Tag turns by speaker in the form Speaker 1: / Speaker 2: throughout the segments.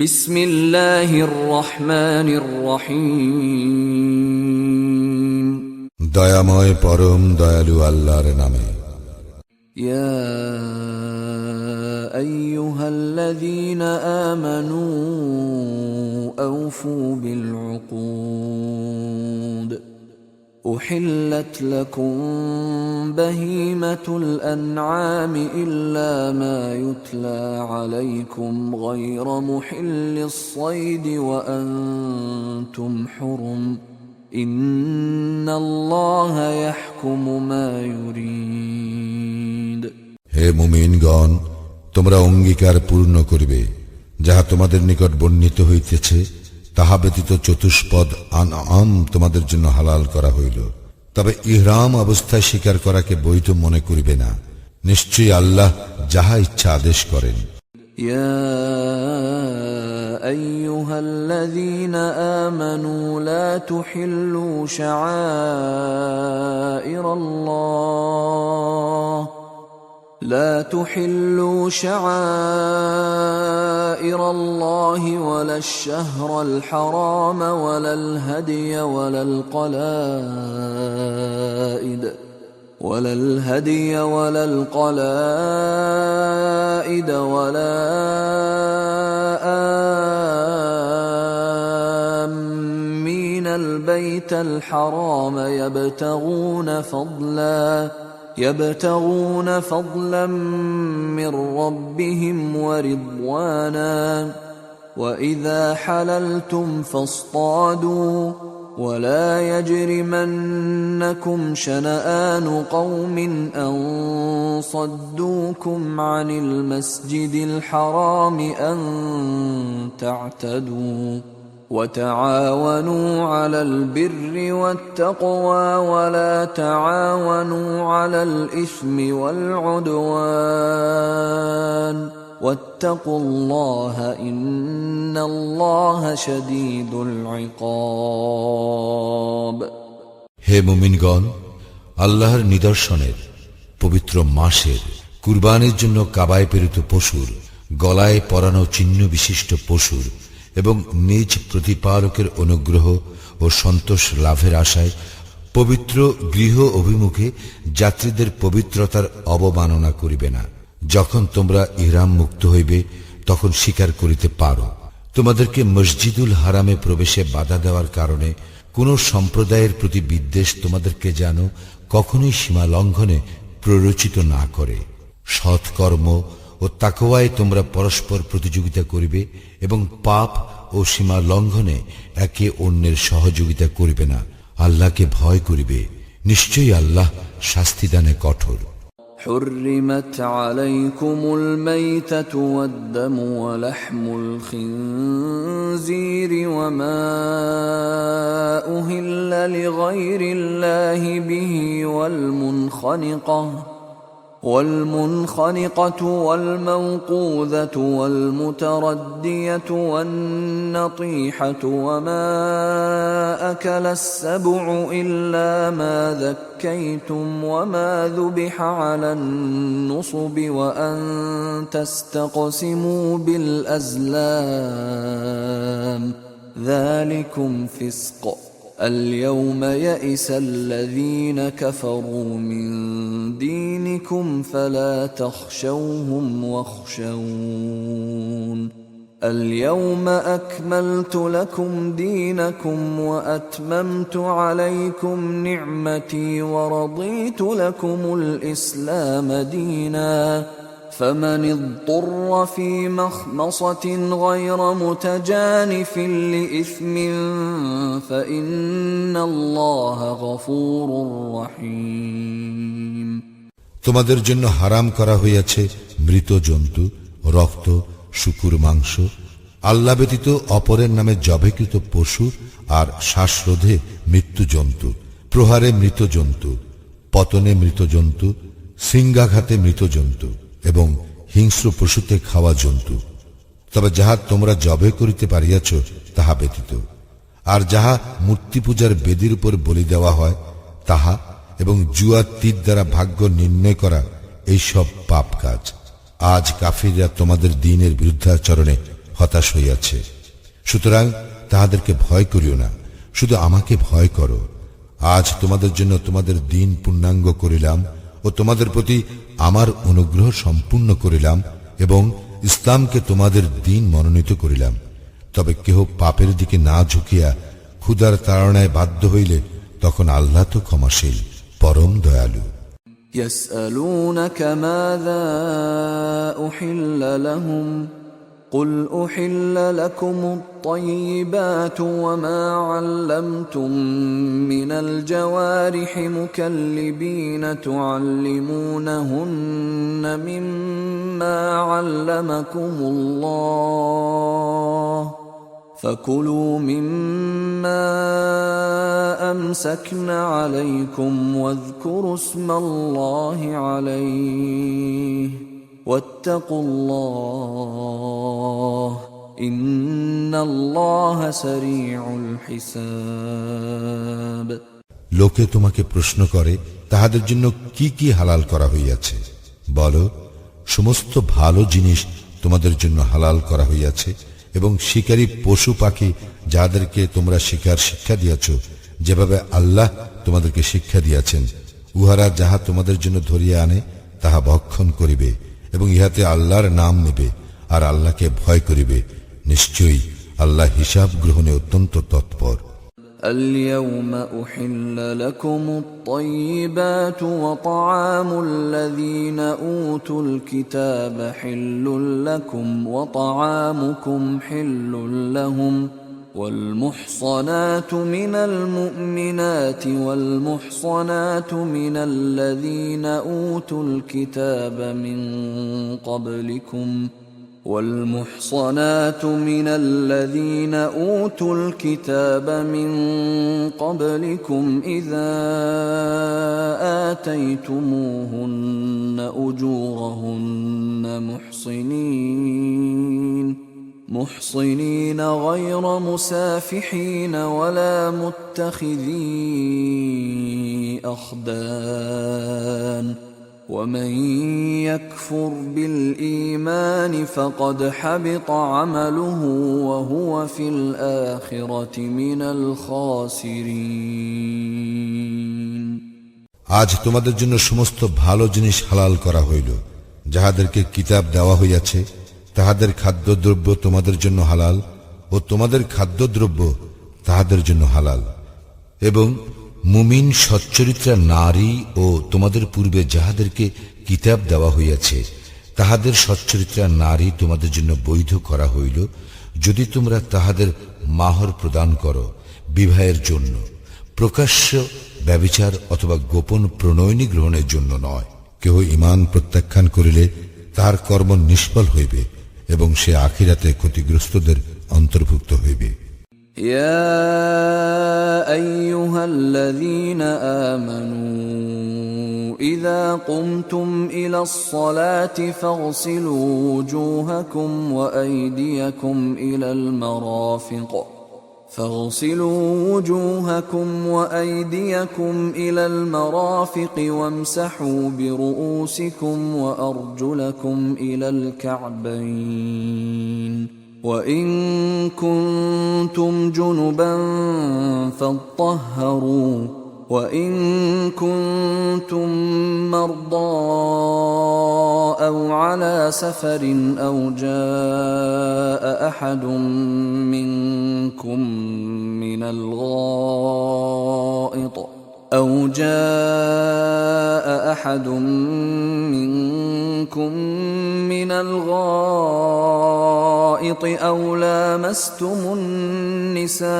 Speaker 1: বিসমিল্লাহির রহমানির রহিম।
Speaker 2: দয়াময় পরম দয়ালু আল্লাহর নামে।
Speaker 1: ইয়া আইয়ুহাল্লাযীনা আমানু আওফু বিল উকুদ أحلت لكم بهيمة الأنعام إلا ما يتلى عليكم غير محل الصيد وأنتم حرم إن الله يحكم ما يريد।
Speaker 2: হে মুমিনগণ, তোমরা অঙ্গীকার পূর্ণ করিবে যাহা তোমাদের নিকট বর্ণিত হইতেছে, তাহা ব্যতীত চতুষ্পদ আনআম তোমাদের জন্য হালাল করা হইল। তবে ইহরাম অবস্থায় শিকার করাকে বৈধ মনে করিবে না। নিশ্চয়ই আল্লাহ যাহা ইচ্ছা আদেশ করেন।
Speaker 1: ইয়া আইয়ুহাল্লাযীনা আমানু লা তুহিল্লু শাআইরাল্লাহ لا تحلوا شعائر الله ولا الشهر الحرام ولا الهدي ولا القلائد ولا آمين البيت الحرام يبتغون فضلا من ربهم ورضوانا وإذا حللتم فاصطادوا ولا يجرمنكم شنآن قوم أن صدوكم عن المسجد الحرام أن تعتدوا وتعاونوا على البر والتقوى ولا تعاونوا على الإثم والعدوان واتقوا الله إن الله شديد العقاب।
Speaker 2: হে মুমিনগণ, আল্লাহর নিদর্শনের পবিত্র মাসের কুরবানির জন্য কাবায় প্রেরিত পশুর, গলায় পরানো চিহ্ন বিশিষ্ট পশুর এবং নিজ প্রতিপালকের অনুগ্রহ ও সন্তোষ লাভের আশায় পবিত্র গৃহ অভিমুখে যাত্রীদের পবিত্রতার অবমাননা করিবে না। যখন তোমরা ইহরাম মুক্ত হইবে তখন শিকার করিতে পারো। তোমাদেরকে মসজিদুল হারামে প্রবেশে বাধা দেওয়ার কারণে কোন সম্প্রদায়ের প্রতি বিদ্বেষ তোমাদেরকে যেন কখনোই সীমা লঙ্ঘনে প্ররোচিত না করে। সৎকর্ম ও তাকওয়ায় তোমরা পরস্পর প্রতিযোগিতা করিবে এবং পাপ ও সীমা লঙ্ঘনে একে অন্যের সহযোগিতা করিবে না। আল্লাহকে ভয় করিবে, নিশ্চয়ই আল্লাহ শাস্তিদানে কঠোর।
Speaker 1: حرمت عليكم الميتة والدم ولحم الخنزير وما أهل لغير الله به والمنخنقة والموقوذة والمتردية والنطيحة وما أكل السبع إلا ما ذكيتم وما ذبح على النصب وأن تستقسموا بالأزلام ذلكم فسق اليوم يئس الذين كفروا من دينكم فلا تخشوهم واخشون اليوم أكملت لكم دينكم وأتممت عليكم نعمتي ورضيت لكم الإسلام دينا فمن اضطر في مخمصة غير متجانف لإثم فإن الله غفور رحيم।
Speaker 2: তোমাদের জন্য হারাম করা হইয়াছে মৃত জন্তু, রক্ত, শুকুর মাংস, আল্লাহ ব্যতীত অপরের নামে জবেকৃত পশু আর শ্বাসরোধে মৃত্যু জন্তু, প্রহারে মৃত জন্তু, পতনে মৃত জন্তু, সিংহাঘাতে মৃত জন্তু এবং হিংস্র পশুতে খাওয়া জন্তু। তবে যাহা তোমরা জবে করিতে পারিয়াছ তাহা ব্যতীত, আর যাহা মূর্তি পূজার বেদির উপর বলি দেওয়া হয় তাহা এবং জুয়া তীর দ্বারা ভাগ্য নির্ণয় করা এইসব পাপ কাজ। আজ কাফিররা তোমাদের দ্বীনের বিরুদ্ধাচরণে হতাশ হইয়াছে। সুতরাং তাহাদেরকে ভয় করিও না, শুধু আমাকে ভয় করো। আজ তোমাদের জন্য তোমাদের দিন পূর্ণাঙ্গ করিলাম ও তোমাদের প্রতি আমার অনুগ্রহ সম্পূর্ণ করিলাম এবং ইসলামকে তোমাদের দিন মনোনীত করিলাম। তবে কেহ পাপের দিকে না ঝুঁকিয়া ক্ষুধার তাড়নায় বাধ্য হইলে তখন আল্লাহ তো ক্ষমাশীল, পরম দয়ালু।
Speaker 1: يسألونك ماذا أحل لهم قل أحل لكم الطيبات وما علمتم من الجوارح مكلبين تعلمونهن مما علمكم الله فكلوا مما أمسكن عليكم واذكروا اسم الله عليه واتقوا الله إن الله سريع الحساب।
Speaker 2: লোকে তোমাকে প্রশ্ন করে তাহাদের জন্য কি কি হালাল করা হইয়াছে। বলো, সমস্ত ভালো জিনিস তোমাদের জন্য হালাল করা হইয়াছে এবং শিকারী পশু পাখি যাদেরকে তোমরা শিকার শিক্ষা দিয়াছ, যেভাবে আল্লাহ তোমাদেরকে শিক্ষা দিয়াছেন, উহারা যাহা তোমাদের জন্য ধরিয়া আনে তাহা ভক্ষণ করিবে এবং ইহাতে আল্লাহর নাম নেবে আর আল্লাহকে ভয় করিবে। নিশ্চয়ই আল্লাহ হিসাব গ্রহণে অত্যন্ত তৎপর।
Speaker 1: اليوم أحل لكم الطيبات وطعام الذين أوتوا الكتاب حل لكم وطعامكم حل لهم والمحصنات من المؤمنات والمحصنات من الذين أوتوا الكتاب من قبلكم والمحصنات من الذين أوتوا الكتاب من قبلكم إذا آتيتموهن أجورهن محصنين غير مسافحين ولا متخذي أخدان ومن يكفر بالإيمان فقد حبط عمله وهو في الآخرة من الخاسرين।
Speaker 2: আজ তোমাদের জন্য সমস্ত ভালো জিনিস হালাল করা হইল। যাহাদেরকে কিতাব দেওয়া হইয়াছে তাহাদের খাদ্যদ্রব্য তোমাদের জন্য হালাল ও তোমাদের খাদ্যদ্রব্য তাহাদের জন্য হালাল। এবং মুমিন সচ্চরিত্রা নারী ও তোমাদের পূর্বে যাহাদেরকে কিতাব দেওয়া হইয়াছে তাহাদের সচ্চরিত্রা নারী তোমাদের জন্য বৈধ করা হইল, যদি তোমরা তাহাদের মাহর প্রদান করো বিবাহের জন্য, প্রকাশ্য ব্যভিচার অথবা গোপন প্রণয়নী গ্রহণের জন্য নয়। কেহ ঈমান প্রত্যাখ্যান করিলে তাহার কর্ম নিষ্ফল হইবে এবং সে আখিরাতে ক্ষতিগ্রস্তদের অন্তর্ভুক্ত হইবে।
Speaker 1: يا أيها الذين آمنوا إذا قمتم إلى الصلاة فاغسلوا وجوهكم وأيديكم إلى المرافق وامسحوا برؤوسكم وأرجلكم إلى الكعبين وإن كنتم جنبا فاطهروا وإن كنتم مرضى أو على سفر أو جاء أحد منكم من الغائط أو لامستم النساء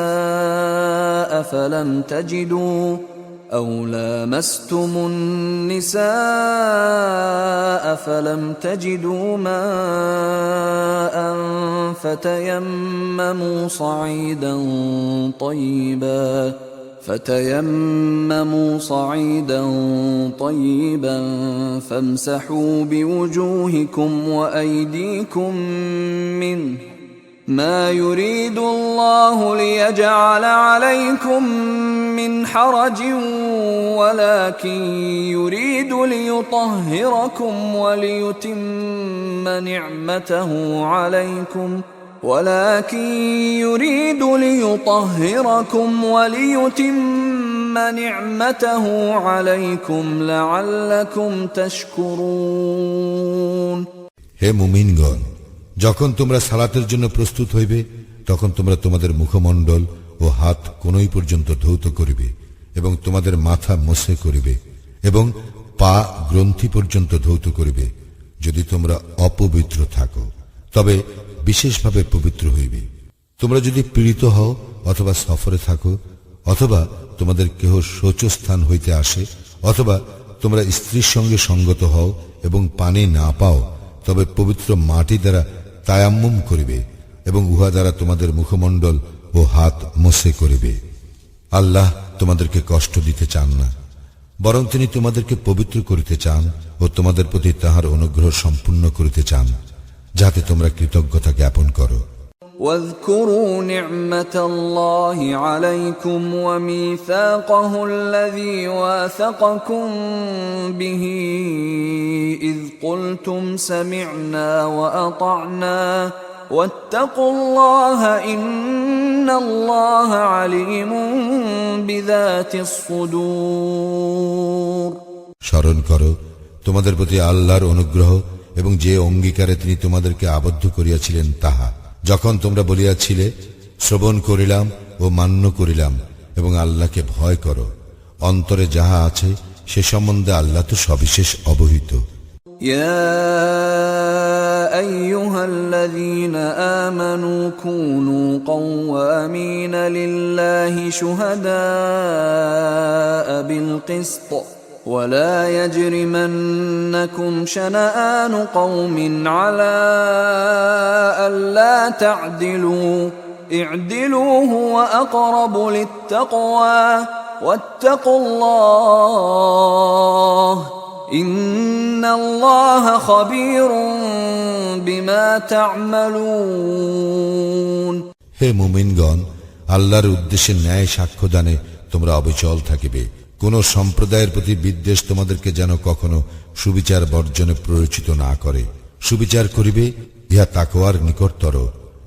Speaker 1: فلم تجدوا ماء فتيمموا صعيدا طيبا فامسحوا بوجوهكم وأيديكم منه ما يريد الله ليجعل عليكم من حرج ولكن يريد ليطهركم وليتم نعمته عليكم ولكن يريد ليطهركم وليتم نعمته عليكم لعلكم تشكرون
Speaker 2: হে মুমিনগণ, যখন তোমরা সালাতের জন্য প্রস্তুত হইবে তখন তোমরা তোমাদের মুখমণ্ডল ও হাত কোনই পর্যন্ত ধৌত করিবে এবং তোমাদের মাথা মোছে করিবে এবং পা গ্রন্থি পর্যন্ত ধৌত করিবে। যদি তোমরা অপবিত্র থাকো তবে বিশেষভাবে পবিত্র হইবে। তোমরা যদি পীড়িত হও অথবা সফরে থাকো অথবা তোমাদের কেহ শৌচস্থান হইতে আসে অথবা তোমরা স্ত্রীর সঙ্গে সঙ্গত হও এবং পানি না পাও, তবে পবিত্র মাটি দ্বারা তায়াম্মুম করিবে এবং উহা দ্বারা তোমাদের মুখমণ্ডল ও হাত মোছে করিবে। আল্লাহ তোমাদেরকে কষ্ট দিতে চান না, বরং তিনি তোমাদেরকে পবিত্র করিতে চান ও তোমাদের প্রতি তাহার অনুগ্রহ সম্পূর্ণ করিতে চান, যাতে তোমরা কৃতজ্ঞতা জ্ঞাপন করো।
Speaker 1: واذكروا نعمة الله عليكم وميثاقه الذي واثقكم به إذ قلتم سمعنا وأطعنا واتقوا الله إن الله عليم بذات الصدور
Speaker 2: স্মরণ করো তোমাদের প্রতি আল্লাহর অনুগ্রহ এবং যে অঙ্গীকারে তিনি তোমাদেরকে আবদ্ধ করিয়াছিলেন তাহা, যখন তোমরা বলিয়াছিলে শ্রবণ করিলাম ও মান্য করিলাম এবং আল্লাহকে ভয় করো। অন্তরে যাহা আছে সে সম্বন্ধে আল্লাহ তো সবিশেষ অবহিত।
Speaker 1: ইয়া আইয়ুহাল্লাযীনা আমানু কুনু কওয়ামিনা লিল্লাহি শুহাদাআ বিল কিসত ولا يجرمنكم شنآن قوم على ألا تعدلوا اعدلوا هو أقرب للتقوى واتقوا الله إن الله خبير بما تعملون
Speaker 2: হে মুমিনগণ, আল্লাহর উদ্দেশ্যে ন্যায় সাক্ষ্যদানে তোমরা অবিচল থাকিবে। কোন সম্প্রদায়ের প্রতি বিদ্বেষ তোমাদেরকে যেন কখনো সুবিচার বর্জনে প্ররোচিত না করে। সুবিচার করিবে ইহা তাকওয়ার নিকটতর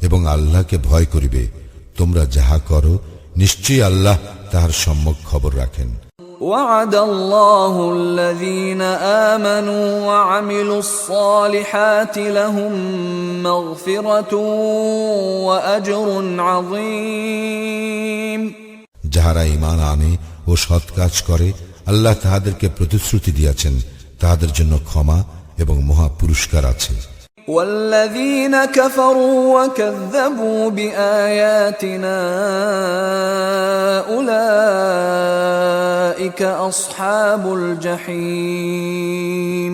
Speaker 2: এবং আল্লাহকে ভয় করিবে। তোমরা যাহা করো নিশ্চয়ই আল্লাহ তাহার সম্যক খবর রাখেন।
Speaker 1: وعد الله الذين آمنوا وعملوا الصالحات لهم مغفرة وأجر عظيم
Speaker 2: যাহারা ঈমান আনে ও সৎ কাজ করে আল্লাহ তাহাদেরকে প্রতিশ্রুতি দিয়াছেন, তাহাদের জন্য ক্ষমা এবং মহা পুরস্কার আছে।
Speaker 1: والذين كفروا وكذبوا بآياتنا أولئك أصحاب الجحيم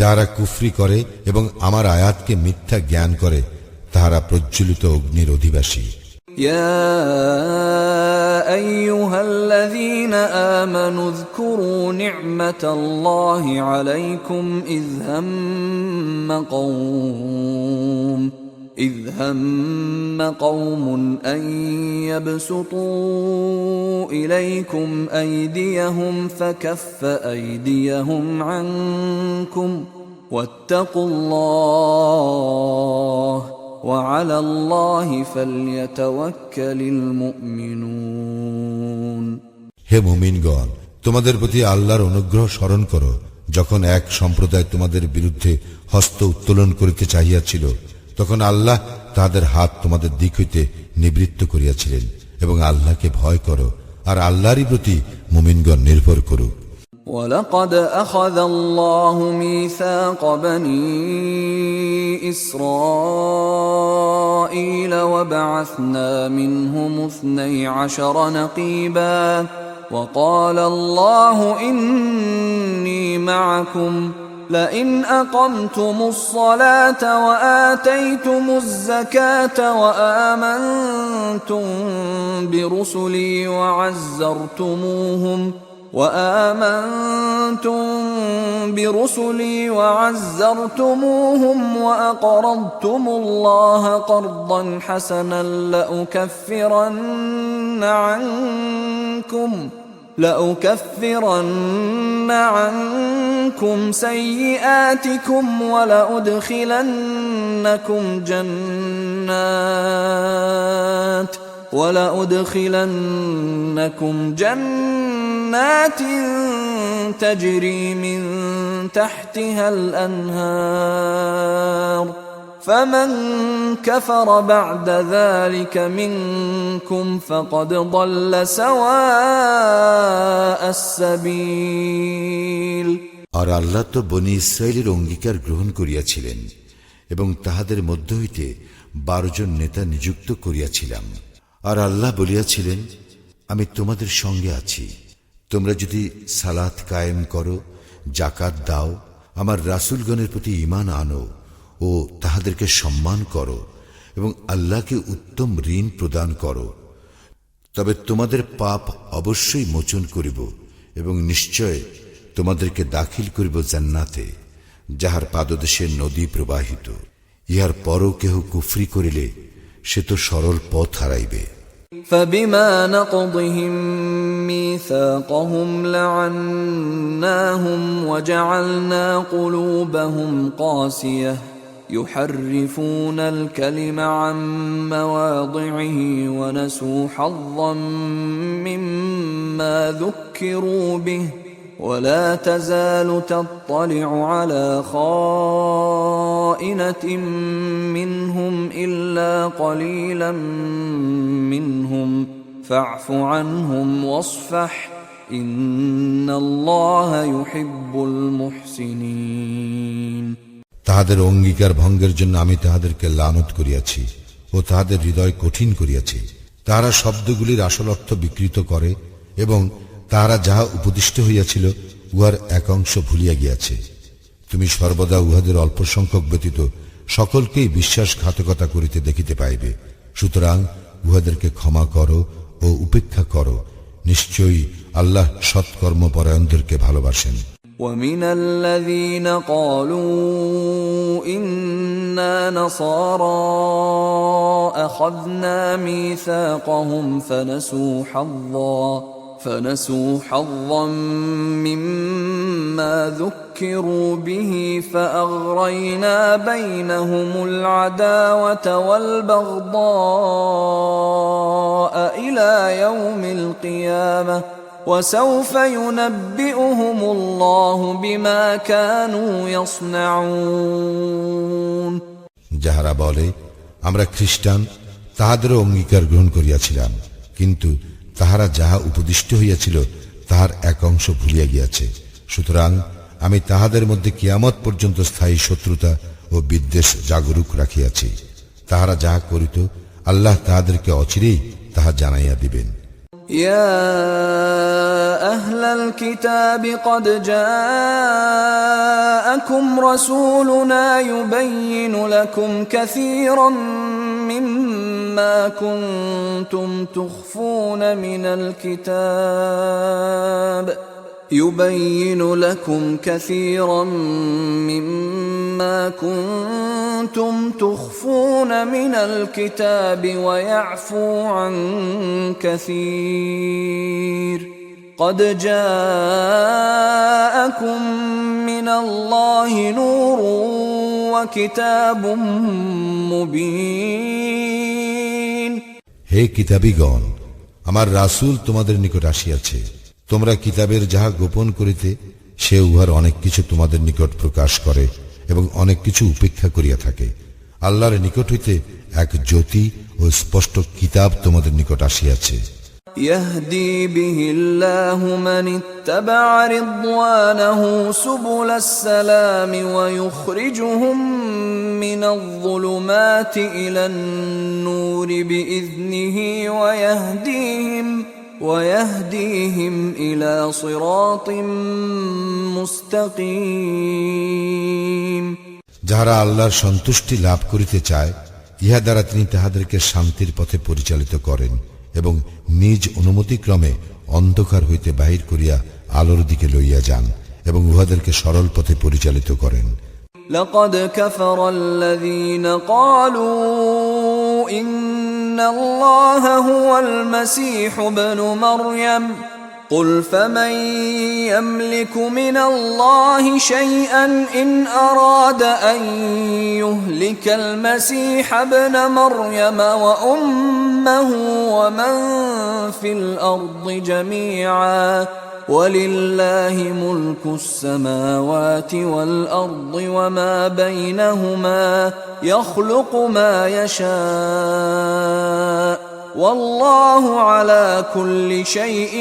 Speaker 2: যারা কুফরি করে এবং আমার আয়াতকে মিথ্যা জ্ঞান করে তাহারা প্রজ্বলিত অগ্নির অধিবাসী।
Speaker 1: يا أيها الذين آمنوا اذكروا نعمة الله عليكم إذ هم قوم أن يبسطوا إليكم أيديهم فكف أيديهم عنكم واتقوا الله وعلى الله فليتوكل المؤمنون
Speaker 2: হে মুমিনগণ, তোমাদের প্রতি আল্লাহর অনুগ্রহ স্মরণ করো, যখন এক সম্প্রদায় তোমাদের বিরুদ্ধে হস্ত উত্তোলন করিতে চাহিয়াছিল, তখন আল্লাহ তাহাদের হাত তোমাদের দিক হইতে নিবৃত্ত করিয়াছিলেন এবং আল্লাহকে ভয় করো আর আল্লাহরই প্রতি মুমিনগণ নির্ভর করুক।
Speaker 1: ولقد أخذ الله ميثاق بني إسرائيل وبعثنا منهم 12 نقيبا وقال الله إني معكم لئن أقمتم الصلاة وآتيتم الزكاة وآمنتم برسلي وعزرتموهم وأقرضتم الله قرضا حسنا لأكفرن عنكم سيئاتكم ولأدخلنكم جنات ولأدخلنكم جنات تجري من تحتها الأنهار فمن كفر بعد ذلك منكم فقد ضل سواء السبيل
Speaker 2: আর আল্লাহ তো বনি ইসরায়েলের অঙ্গীকার গ্রহণ করিয়াছিলেন এবং তাহাদের মধ্য হইতে 12 জন নেতা নিযুক্ত করিয়াছিলাম। আর আল্লাহ বলিয়াছিলেন, আমি তোমাদের সঙ্গে আছি। তোমরা যদি সালাত কায়েম করো, জাকাত দাও, আমার রাসূলগণের প্রতি ঈমান আনো ও তাহাদেরকে সম্মান করো এবং আল্লাহকে উত্তম ঋণ প্রদান করো, তবে তোমাদের পাপ অবশ্যই মোচন করিব এবং নিশ্চয় তোমাদেরকে দাখিল করিব জান্নাতে, যাহার পাদদেশে নদী প্রবাহিত। ইহার পরও কেহ কুফরি করিলে সে তো সরল পথ হারাইবে।
Speaker 1: فبما نقضهم ميثاقهم لعناهم وجعلنا قلوبهم قاسية يحرفون الكلم عن مواضعه ونسوا حظا مما ذكروا به ولا تزال تطلع على خائنة منهم إلا قليلا منهم فاعف عنهم واصفح إن الله يحب المحسنين
Speaker 2: তাহাদের অঙ্গীকার ভঙ্গের জন্য আমি তাহাদেরকে লানত করিয়াছি ও তাহাদের হৃদয় কঠিন করিয়াছি। তাহারা শব্দগুলির আসল অর্থ বিকৃত করে এবং তাহারা যাহা উপদিষ্ট হইয়াছিল উহার এক অংশ ভুলিয়া গিয়াছে। তুমি সর্বদা উহাদের অল্প সংখ্যক ব্যতীত সকলকেই বিশ্বাসঘাতকতা করিতে দেখিতে পাইবে। সুতরাং উহাদেরকে ক্ষমা করো ও উপেক্ষা করো, নিশ্চয়ই আল্লাহ সৎকর্মপরায়ণদেরকে ভালোবাসেন।
Speaker 1: ومن الذين قالوا إنا نصارى أخذنا ميثاقهم فنسوا حظا مما ذكروا به فأغرينا بينهم العداوة والبغضاء إلى يوم القيامة وسوف ينبئهم الله بما كانوا يصنعون
Speaker 2: যাহারা বলে আমরা খ্রিস্টান, তাহাদেরও অঙ্গীকার গ্রহণ করিয়াছিলাম, কিন্তু তাহারা যাহা উপদিষ্ট হইয়াছিল তাহার এক অংশ ভুলিয়া গিয়াছে। সুতরাং আমি তাহাদের মধ্যে কিয়ামত পর্যন্ত স্থায়ী শত্রুতা ও বিদ্বেষ জাগরুক রাখিয়াছি। তাহারা যাহা করিত আল্লাহ তাহাদেরকে অচিরেই তাহা জানাইয়া দিবেন।
Speaker 1: يا أهل الكتاب قد جاءكم رسولنا يبين لكم كثيرا مما كنتم تخفون من الكتاب ويعفو عن كثير قد جاءكم من الله نور وكتاب مبين
Speaker 2: হে কিতাবীগণ, আমার রাসূল তোমাদের নিকট আসিয়াছে। তোমরা কিতাবের যাহা গোপন করিতে সে উহার অনেক কিছু তোমাদের নিকট প্রকাশ করে এবং অনেক কিছু উপেক্ষা করিয়া থাকে। আল্লাহর নিকট হইতে এক জ্যোতি ও স্পষ্ট কিতাব তোমাদের নিকট আসিয়াছে।
Speaker 1: يهدي به الله من اتبع رضوانه سبل السلام ويخرجهم من الظلمات إلى النور بإذنه ويهديهم إلى صراط مستقيم
Speaker 2: যাহারা আল্লাহর সন্তুষ্টি লাভ করিতে চায়, ইহা দ্বারা তিনি তাহাদেরকে শান্তির পথে পরিচালিত করেন এবং নিজ অনুমতিক্রমে অন্ধকার হইতে বাহির করিয়া আলোর দিকে লইয়া যান এবং উহাদেরকে সরল পথে পরিচালিত করেন।
Speaker 1: لقد كفر الذين قالوا إن الله هو المسيح ابن مريم قل فمن يملك من الله شيئا إن أراد أن يهلك المسيح ابن مريم وأمه ومن في الأرض جميعا ولله ملك السماوات والأرض وما بينهما يخلق ما يشاء والله على كل شيء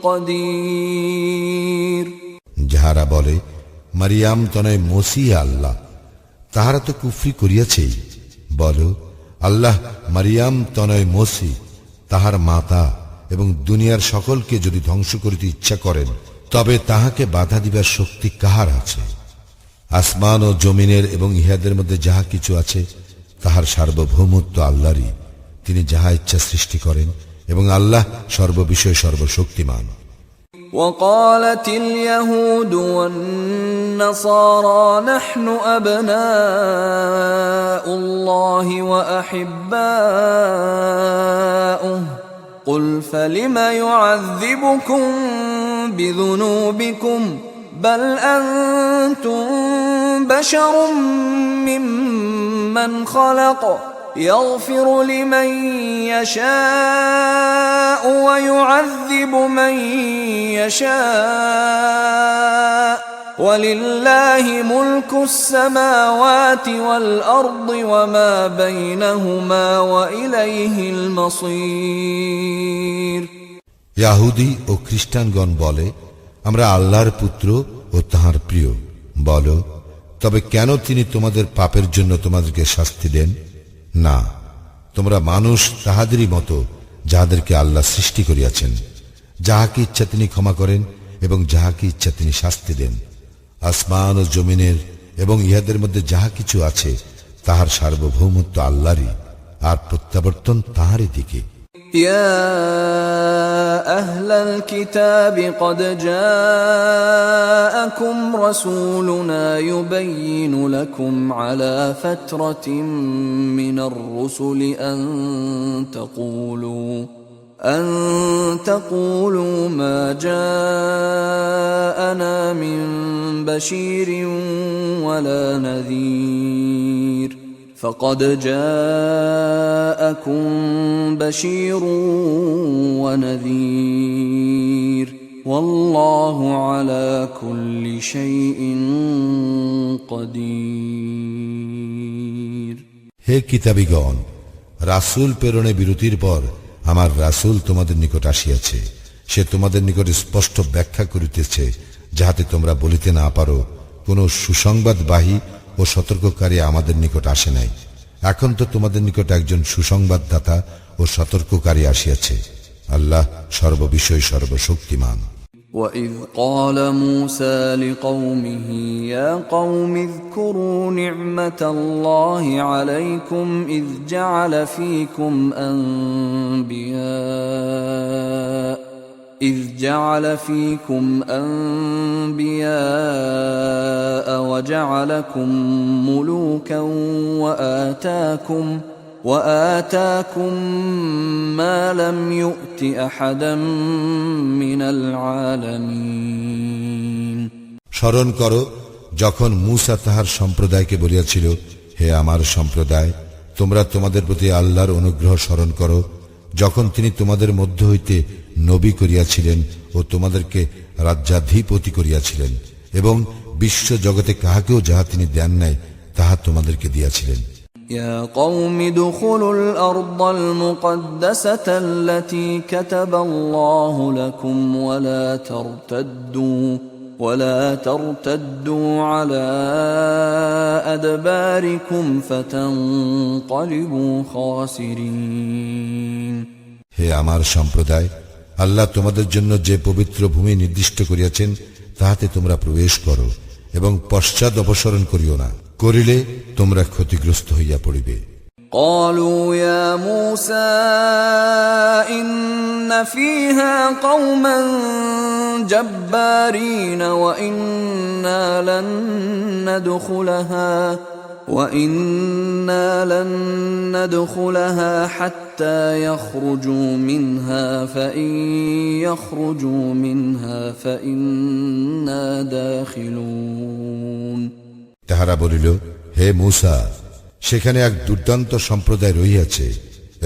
Speaker 1: قدير।
Speaker 2: যাহারা বলে মারিয়াম তনয় মসিহ আল্লাহ, তাহারা তো কুফরি করিয়াছেই। বলো, আল্লাহ মারিয়াম তনয় মসিহ তাহার মাতা এবং দুনিয়ার সকলকে যদি ধ্বংস করিতে ইচ্ছা করেন তবে তাহাকে বাধা দিবার শক্তি কাহার আছে? আসমান ও জমিনের এবং ইহাদের মধ্যে যাহা কিছু আছে তাহার সার্বভৌমত্ব আল্লাহরই। তিনি যাহা ইচ্ছা সৃষ্টি করেন এবং আল্লাহ সর্ববিষয়ে সর্বশক্তিমান।
Speaker 1: وقالت اليهود والنصارى نحن أبناء الله وأحباؤه قل فلم يعذبكم بذنوبكم بل أنتم بشر ممن خلق يغفر لمن يشاء ويعذب من يشاء ولله ملك السماوات والأرض وما بينهما وإليه المصير।
Speaker 2: ইয়াহুদী ও খ্রিস্টানগণ বলে আমরা আল্লাহর পুত্র ও তাহার প্রিয়। বলো, তবে কেন তিনি তোমাদের পাপের জন্য তোমাদেরকে শাস্তি দেন? না, তোমরা মানুষ তাহাদেরই মতো যাহাদেরকে আল্লাহ সৃষ্টি করিয়াছেন। যাহাকে ইচ্ছা তিনি ক্ষমা করেন এবং যাহাকে ইচ্ছা তিনি শাস্তি দেন। আসমান ও জমিনের এবং ইহাদের মধ্যে যাহা কিছু আছে তাহার সার্বভৌমত্ব আল্লাহরই, আর প্রত্যাবর্তন তাহারই দিকে।
Speaker 1: يا أهل الكتاب قد جاءكم رسولنا يبين لكم على فترة من الرسل أن تقولوا ما جاءنا من بشير ولا نذير فقد جاءكم بشير ونذير والله على كل شيء قدير।
Speaker 2: হে কিতাবীগণ, রাসূল প্রেরণে বিরতির পর আমার রাসূল তোমাদের নিকট আসিয়াছে। সে তোমাদের নিকট স্পষ্ট ব্যাখ্যা করিতেছে, যাহাতে তোমরা বলিতে না পারো কোন সুসংবাদবাহী ও সতর্ককারী আমাদের নিকট আসে নাই। এখন তো তোমাদের নিকট একজন সুসংবাদদাতা ও সতর্ককারী আসিয়াছে। আল্লাহ সর্ববিষয়ে সর্বশক্তিমান।
Speaker 1: وَإِذْ قَالَ مُوسَى لِقَوْمِهِ يَا قَوْمِ اذْكُرُوا نِعْمَةَ اللَّهِ عَلَيْكُمْ إِذْ جَعَلَ فِيكُمْ أَنْبِيَاءَ وَجَعَلَكُمْ مُلُوكًا وآتاكم ما لم يؤت أحدا من العالمين।
Speaker 2: স্মরণ করো যখন মূসা তাহার সম্প্রদায়কে বলিয়াছিল, হে আমার সম্প্রদায়, তোমরা তোমাদের প্রতি আল্লাহর অনুগ্রহ স্মরণ করো, যখন তিনি তোমাদের মধ্য হইতে নবী করিয়াছিলেন ও তোমাদেরকে রাজ্যাধিপতি করিয়াছিলেন এবং বিশ্ব জগতে কাহাকেও যাহা তিনি দেন নাই তাহা তোমাদেরকে দিয়াছিলেন।
Speaker 1: يا قوم ادخلوا الأرض المقدسة التي كتب الله لكم ولا ترتدوا على أدباركم فتنقلبوا خاسرين।
Speaker 2: হে আমার সম্প্রদায়, আল্লাহ তোমাদের জন্য যে পবিত্র ভূমি নির্দিষ্ট করিয়াছেন তাহাতে তোমরা প্রবেশ করো এবং পশ্চাৎ অপসরণ করিও না, করিলে তোমরা ক্ষতিগ্রস্ত হইয়া পড়িবে।
Speaker 1: قالوا يا موسى إن فيها قوما جبارين وإنا لن ندخلها وإنا لن ندخلها حتى يخرجوا منها فإن يخرجوا منها فإنا داخلون
Speaker 2: তাহারা বলিল, হে মূসা, সেখানে এক দুর্দান্ত সম্প্রদায় রহিয়াছে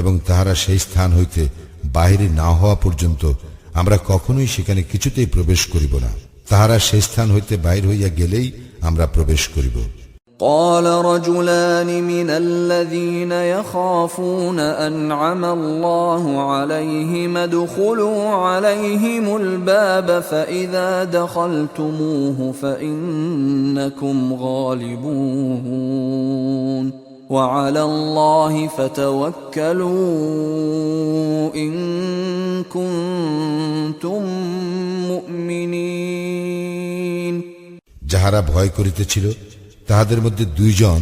Speaker 2: এবং তাহারা সেই স্থান হইতে বাহিরে না হওয়া পর্যন্ত আমরা কখনোই সেখানে কিছুতেই প্রবেশ করিব না। তাহারা সেই স্থান হইতে বাহির হইয়া গেলেই আমরা প্রবেশ করিব।
Speaker 1: قال رجلان من الذين يخافون أنعم الله عليهم ادخلوا عليهم الباب فإذا دخلتموه فإنكم غالبون وعلى الله فتوكلوا إن كنتم مؤمنين
Speaker 2: যাহারা ভয় করিতেছিল তাহাদের মধ্যে দুইজন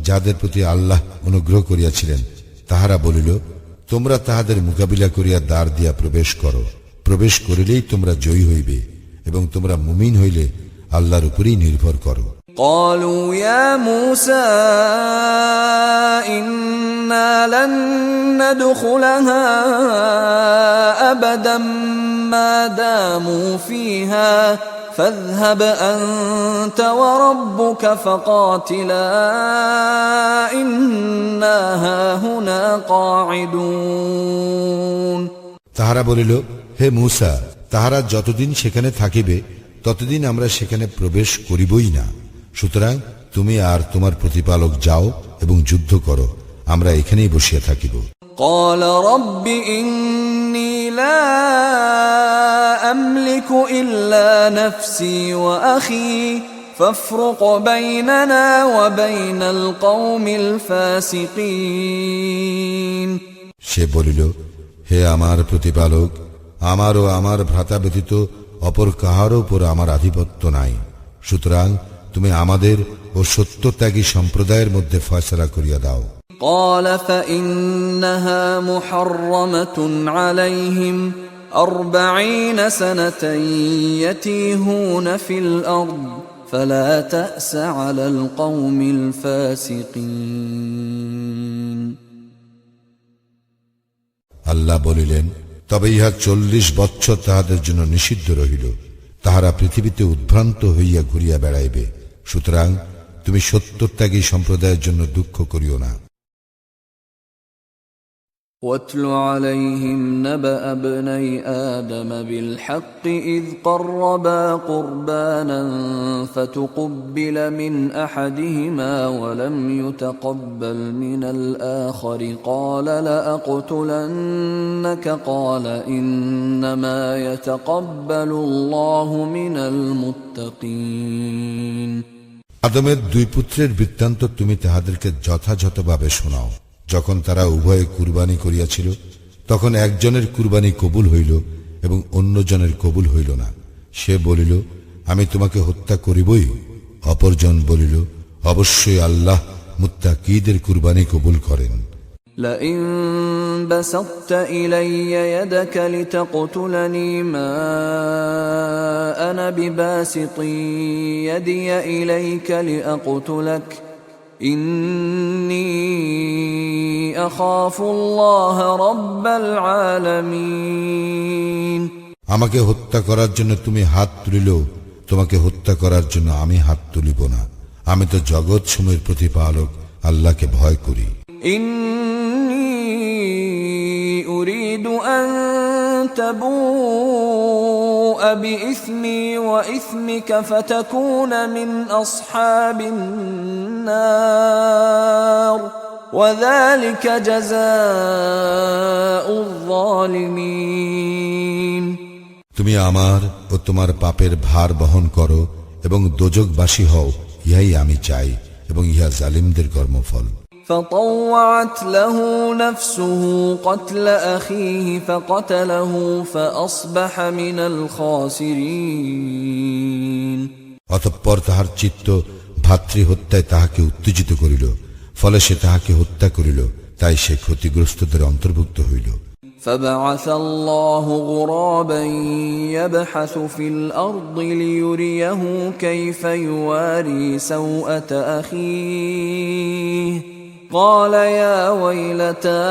Speaker 2: যাদের প্রতি আল্লাহ অনুগ্রহ করিয়াছিলেন, তাহারা বলিল, তোমরা তাহাদের মোকাবিলা করিয়া দ্বার দিয়া প্রবেশ করো। প্রবেশ করিলেই তোমরা জয়ী হইবে এবং তোমরা মুমিন হইলে আল্লাহর উপরেই নির্ভর করো।
Speaker 1: قالوا يا موسى إنا لن ندخلها أبدا ما داموا فيها فاذهب أنت وربك فقاتلا إنا هاهنا قاعدون
Speaker 2: তাহারা বলিল, হে মূসা, তাহারা যতদিন সেখানে থাকিবে ততদিন আমরা সেখানে প্রবেশ করিবই না। সুতরাং তুমি আর তোমার প্রতিপালক যাও এবং যুদ্ধ করো, আমরা এখানেই বসিয়া থাকিব।
Speaker 1: قال رب إني لا أملك إلا نفسي وأخي فافرق بيننا وبين القوم الفاسقين
Speaker 2: সে বলিল, হে আমার প্রতিপালক, আমার ও আমার ভ্রাতা ব্যতীত অপর কাহারও উপর আমার আধিপত্য নাই। সুতরাং তুমি আমাদের ও সত্যত্যাগী সম্প্রদায়ের মধ্যে ফয়সালা করিয়া দাও।
Speaker 1: قال فإنها محرمة عليهم 40 سنة يتيهون في الأرض فلا تأس على القوم الفاسقين
Speaker 2: আল্লাহ বলিলেন, তবে ইহা 40 বৎসর তাহাদের জন্য নিষিদ্ধ রহিল। তাহারা পৃথিবীতে উদ্ভ্রান্ত হইয়া ঘুরিয়া বেড়াইবে। সুতরাং তুমি সত্যত্যাগী সম্প্রদায়ের জন্য দুঃখ করিও না।
Speaker 1: واتل عليهم نبأ ابني آدم بالحق إذ قربا قربانا فتقبل من أحدهما ولم يتقبل من الآخر قال لأقتلنك قال إنما يتقبل الله من المتقين
Speaker 2: আদমের দুই পুত্রের বৃত্তান্ত তুমি তাহাদেরকে যথাযথভাবে শোনাও। যখন তারা উভয়ে কুরবানি করিয়াছিল তখন একজনের কুরবানি কবুল হইল এবং অন্যজনের কবুল হইল না। সে বলিল, আমি তোমাকে হত্যা করিবই। অপরজন বলিল, অবশ্যই আল্লাহ মুত্তাকীদের কুরবানি কবুল করেন।
Speaker 1: لئن بسطت إلي يدك لتقتلني ما أنا بباسط يدي إليك لأقتلك إني أخاف الله رب العالمين
Speaker 2: আমাকে হত্যা করার জন্য তুমি হাত তুলিলেও তোমাকে হত্যা করার জন্য আমি হাত তুলিব না। আমি তো জগৎ সমূহের প্রতিপালক আল্লাহকে ভয় করি।
Speaker 1: أريد أن تبوء بإثمي وإثمك فتكون من أصحاب النار وذلك جزاء الظالمين
Speaker 2: তুমি আমার ও তোমার পাপের ভার বহন করো এবং দোজখবাসী হও, ইহাই আমি চাই এবং ইহা জালিমদের কর্মফল।
Speaker 1: فطوعت له نفسه قتل أخيه فقتله فأصبح من الخاسرين
Speaker 2: অতঃপর তাহার চিত্ত ভাতৃ হত্যায় তাহাকে উত্তেজিত করিল, ফলে সে তাহাকে হত্যা করিল, তাই সে ক্ষতিগ্রস্তদের অন্তর্ভুক্ত হইল।
Speaker 1: فبعث الله غرابا يبحث في الأرض ليريه كيف يواري سوءة أخيه قال يا ويلتى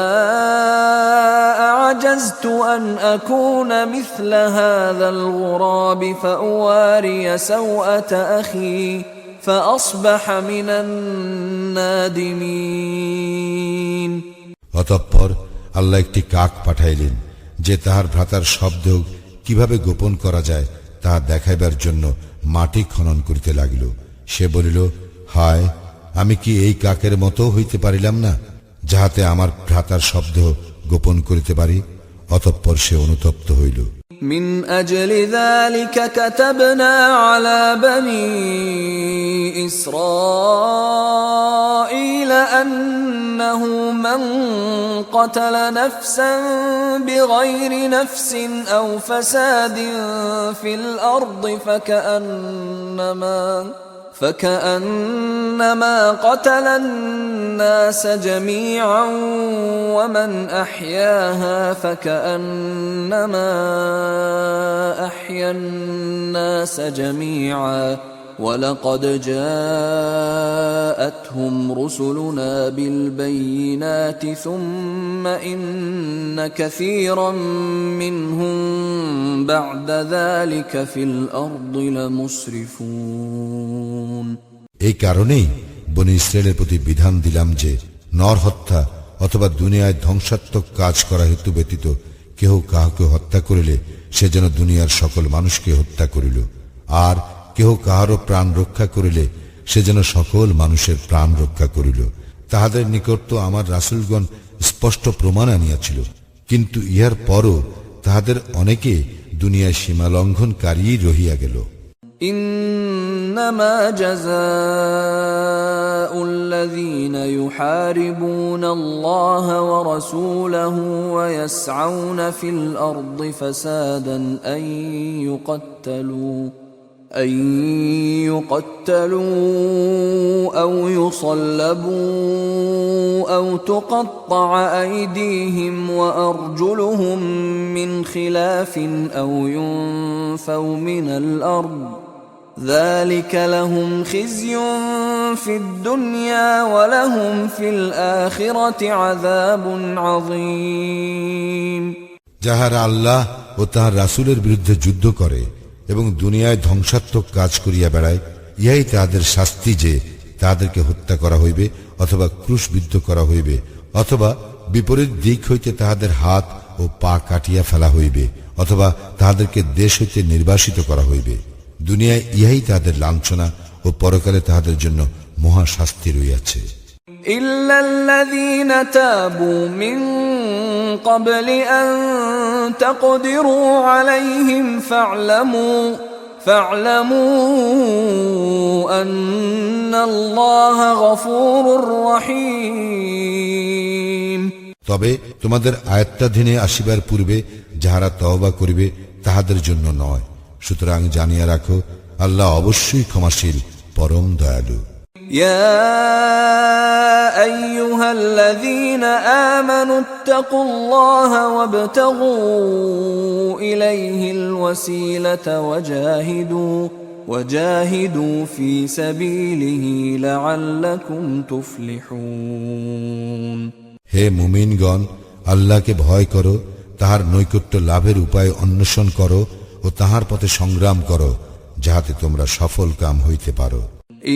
Speaker 1: أعجزت أن أكون مثل هذا الغراب فأواري سوءة أخي فأصبح من النادمين
Speaker 2: অতঃপর আল্লাহ একটি কাক পাঠাইলেন যে তাহার ভ্রাতার শব্দ কিভাবে গোপন করা যায় তাহা দেখাইবার জন্য মাটি খনন করিতে লাগিল। সে বলিল, হায়, আমি কি এই কাকের মতো হইতে পারিলাম না, যাহাতে আমার ভ্রাতার শব্দ গোপন করিতে পারি? অতঃপর সে অনুতপ্ত হইল।
Speaker 1: من أجل ذلك كتبنا على بني إسرائيل أنه من قتل نفسا بغير نفس أو فساد في الأرض فكأنما قتل الناس جميعا ومن أحياها فكأنما أحيا الناس جميعا ولقد جاءتهم رسلنا بالبينات ثم إن كثيرا منهم بعد ذلك في الأرض لمسرفون
Speaker 2: এই কারণেই বনী ইসরায়েলের প্রতি বিধান দিলাম যে নর হত্যা অথবা দুনিয়ায় ধ্বংসাত্মক কাজ করা হেতু ব্যতীত কেহ কাহাকে হত্যা করিলে সে যেন দুনিয়ার সকল মানুষকে হত্যা করিল, আর কেহ কাহারও প্রাণ রক্ষা করিলে সে যেন সকল মানুষের প্রাণ রক্ষা করিল। তাহাদের নিকট তো আমার রাসূলগণ স্পষ্ট প্রমাণ আনিয়াছিল, কিন্তু ইহার পরও তাহাদের অনেকে দুনিয়ায় সীমা লঙ্ঘনকারী রহিয়া গেল।
Speaker 1: إنما جزاء الذين يحاربون الله ورسوله ويسعون في الأرض فسادا أن يقتلوا أو يصلبوا أو تقطع أيديهم وأرجلهم من خلاف أو ينفوا من الأرض ذلك لهم خزي في الدنيا ولهم في الآخرة عذاب عظيم
Speaker 2: যাহারা আল্লাহ ও তাহার রাসূলের বিরুদ্ধে যুদ্ধ করে এবং দুনিয়ায় ধ্বংসাত্মক কাজ করিয়া বেড়ায়, ইহাই তাহাদের শাস্তি যে তাহাদেরকে হত্যা করা হইবে অথবা ক্রুশবিদ্ধ করা হইবে অথবা বিপরীত দিক হইতে তাহাদের হাত ও পা কাটিয়া ফেলা হইবে অথবা তাহাদেরকে দেশ হইতে নির্বাসিত করা হইবে। দুনিয়ায় ইহাই তাহাদের লাঞ্ছনা ও পরকালে তাহাদের জন্য মহা শাস্তি রইয়াছে।
Speaker 1: إلا الذين تابوا من قبل أن تقدروا عليهم فاعلموا أن الله غفور رحيم
Speaker 2: তবে তোমাদের আয়াত্তাধীনে আসিবার পূর্বে যাহারা তওবা করিবে তাহাদের জন্য নয়। সুতরাং জানিয়া রাখো, আল্লাহ অবশ্যই ক্ষমাশীল, পরম দয়ালু।
Speaker 1: يا أيها الذين آمنوا اتقوا الله وابتغوا إليه الوسيلة وجاهدوا في سبيله لعلكم تفلحون
Speaker 2: হে মুমিনগণ, আল্লাহকে ভয় করো, তাহার নৈকট্য লাভের উপায় অন্বেষণ করো ও তাহার পথে সংগ্রাম করো, যাহাতে তোমরা সফল কাম হইতে পারো।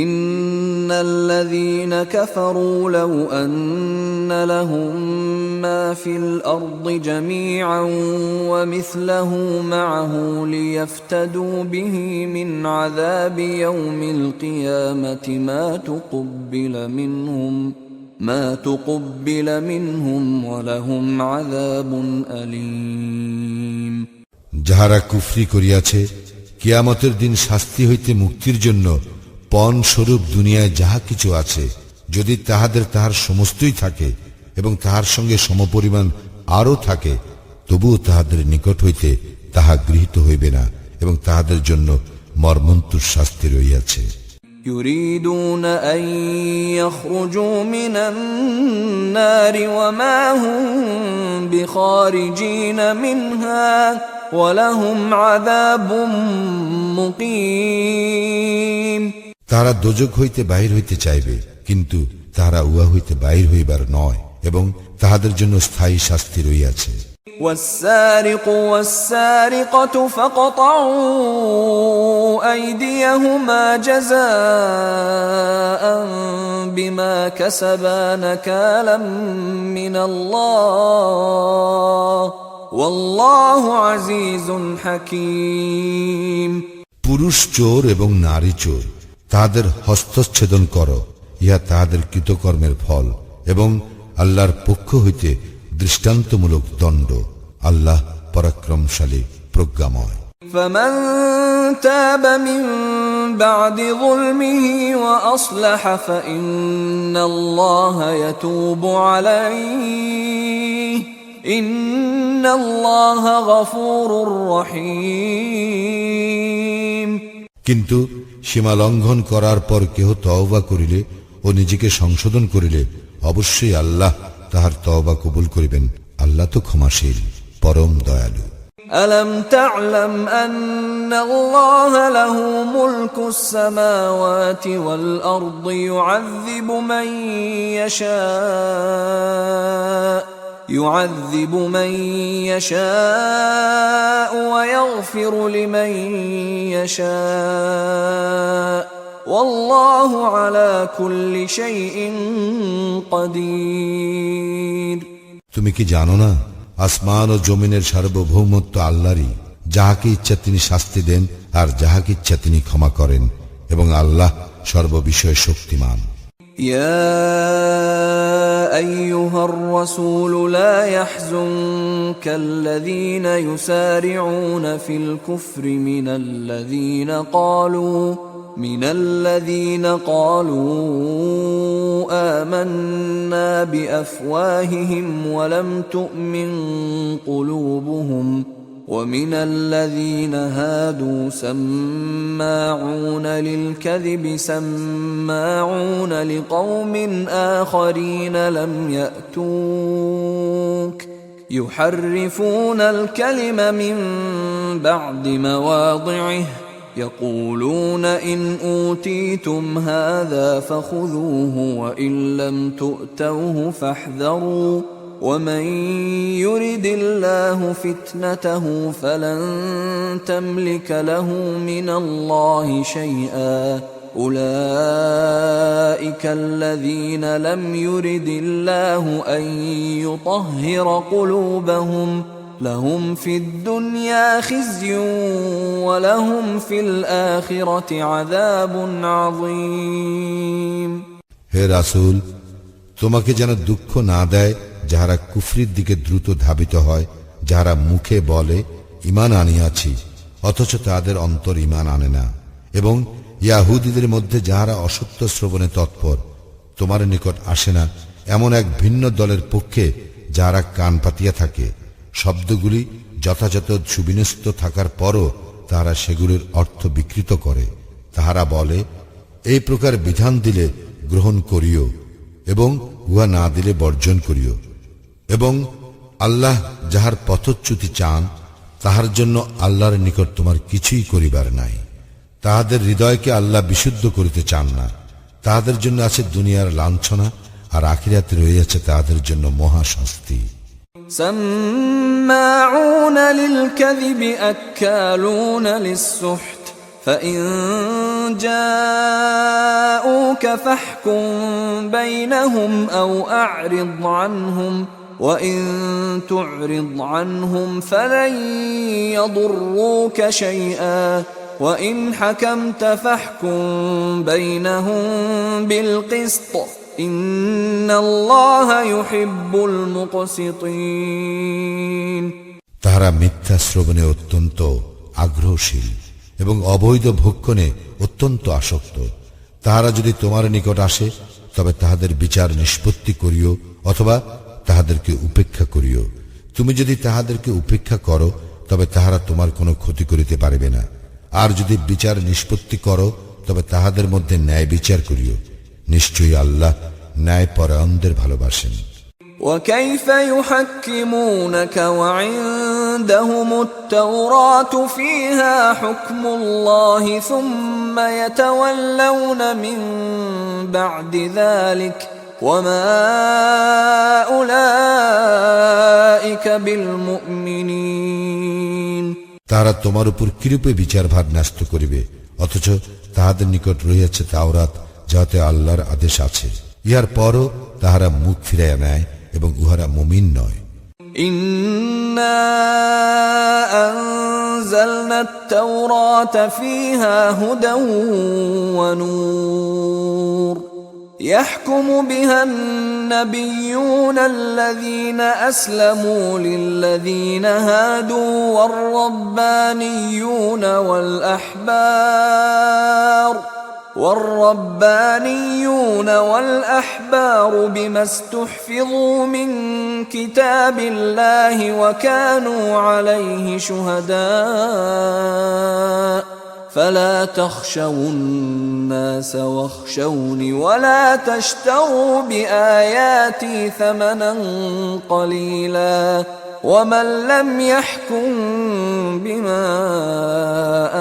Speaker 1: إن الذين كفروا لو أن لهم ما في الأرض جميعا ومثله معه ليفتدوا به من عذاب يوم القيامة ما تقبل منهم ولهم عذاب أليم
Speaker 2: যাহারা কুফরি করিয়াছে, কিয়ামতের দিন শাস্তি হইতে মুক্তির জন্য পণ স্বরূপ দুনিয়ায় যাহা কিছু আছে, যদি তাহাদের তাহার সমস্তই থাকে এবং তাহার সঙ্গে সমপরিমাণ আরও থাকে, তবুও তাহাদের নিকট হইতে তাহা গৃহীত হইবে না এবং তাহাদের জন্য মর্মন্তুর শাস্তি রহিয়াছে।
Speaker 1: يريدون أن يخرجوا من النار وما هم خارجين منها ولهم عذاب مقيم
Speaker 2: তারা দোজখ হইতে বাহির হইতে চাইবে, কিন্তু তাহারা উহা হইতে বাহির হইবার নয়, এবং তাহাদের জন্য স্থায়ী শাস্তি রইয়াছে।
Speaker 1: والسارق والسارقة فاقطعوا أيديهما جزاء بما كسبا نكالا من الله والله عزيز حكيم
Speaker 2: পুরুষ চোর এবং নারী চোর, তাহাদের হস্তচ্ছেদন কর, ইহা তাহাদের কৃতকর্মের ফল, এবং আল্লাহর পক্ষ হইতে দৃষ্টান্তমূলক দণ্ড। আল্লাহ পরাক্রমশালী, প্রজ্ঞাময়।
Speaker 1: فمن تاب من بعد ظلمه وأصلح فإن الله يتوب عليه إن الله غفور رحيم
Speaker 2: কিন্তু সীমা লঙ্ঘন করার পর কেহ তওবা করিলে ও নিজেকে সংশোধন করিলে অবশ্যই আল্লাহ তাহার তওবা কবুল করিবেন। আল্লাহ তো ক্ষমাশীল, পরম দয়ালু।
Speaker 1: ألم تعلم أن الله له ملك السماوات والأرض يعذب من يشاء ويغفر لمن يشاء والله على كل شيء قدير
Speaker 2: তুমি কি জানো না, আসমান ও জমিনের সার্বভৌমত্ব আল্লাহরই। যাহাকে ইচ্ছা তিনি শাস্তি দেন, আর যাহাকে ইচ্ছা তিনি ক্ষমা করেন, এবং আল্লাহ সর্ববিষয়ে শক্তিমান।
Speaker 1: يا أيها الرسول لا يحزنك الذين يسارعون في الكفر من الذين قالوا آمنا بأفواههم ولم تؤمن قلوبهم ومن الذين هادوا سماعون للكذب سماعون لقوم آخرين لم يأتوك يحرفون الكلم من بعد مواضعه يقولون إن أوتيتم هذا فخذوه وإن لم تؤتوه فاحذروا ومن يرد الله فتنته فلن تملك له من الله شيئا أولئك الذين لم يرد الله أن يطهر قلوبهم لهم في الدنيا خزي ولهم في الآخرة عذاب عظيم
Speaker 2: হে রাসূল, তোমাকে যেন দুঃখ না দেয় যাহারা কুফরির দিকে দ্রুত ধাবিত হয়, যাহারা মুখে বলে ঈমান আনিয়াছি, অথচ তাদের অন্তর ঈমান আনে না, এবং ইয়াহুদীদের মধ্যে যাহারা অসত্য শ্রবণে তৎপর। তোমার নিকট আসে না এমন এক ভিন্ন দলের পক্ষে যাহারা কান পাতিয়া থাকে। শব্দগুলি যথাযথ সুবিন্যস্ত থাকার পরও তাহারা সেগুলির অর্থ বিকৃত করে। তাহারা বলে, এই প্রকার বিধান দিলে গ্রহণ করিও, এবং উহা না দিলে বর্জন করিও, এবং আল্লাহ যাহার পথচ্যুতি চান তাহার জন্য আল্লাহর নিকট তোমার কিছুই করিবার নাই। তাহাদের হৃদয়কে আল্লাহ বিশুদ্ধ করিতে চান না। তাহাদের জন্য আছে দুনিয়ার লাঞ্ছনা, আর আখিরাতে রয়েছে তাহাদের জন্য মহা শাস্তি।
Speaker 1: سماعون للكذب أكالون للسحت فإن جاءوك فاحكم بينهم أو أعرض عنهم وإن تعرض عنهم فلن يضروك شيئا وإن حكمت فاحكم بينهم بالقسط إن الله يحب المقسطين
Speaker 2: তাহারা মিথ্যা শ্রবণে অত্যন্ত আগ্রহশীল এবং অবৈধ ভক্ষণে অত্যন্ত আসক্ত। তাহারা যদি তোমার নিকট আসে তবে তাহাদের বিচার নিষ্পত্তি করিও, অথবা তাহাদেরকে উপেক্ষা করিও। তুমি যদি তাহাদেরকে উপেক্ষা করো তবে তাহারা তোমার কোনো ক্ষতি করিতে পারিবে না, আর যদি বিচার নিষ্পত্তি করো তবে তাহাদের মধ্যে ন্যায় বিচার করিও। নিশ্চয়ই আল্লাহ ন্যায় পরায়ণদের ভালোবাসেন।
Speaker 1: وكيف يحكمونك وعندهم التوراة فيها حكم الله ثم يتولون من بعد ذلك وما أولئك بالمؤمنين
Speaker 2: তারা তোমার উপর কিরূপে বিচারভার ন্যস্ত করিবে, অথচ তাহাদের নিকট রহিয়াছে তাওরাত, যাতে আল্লাহর আদেশ আছে। ইহার পরও তাহারা মুখ ফিরাইয়া নেয় এবং উহারা মুমিন নয়।
Speaker 1: ইন্না আনজালনা আত-তাওরাতা ফীহা হুদান ওয়া নূর يحكم بها النبيون الذين أسلموا للذين هادوا والربانيون والأحبار بما استحفظوا من كتاب الله وكانوا عليه شهداء فلا تخشوا الناس واخشوني ولا تشتروا بآياتي ثمنا قليلا ومن لم يحكم بما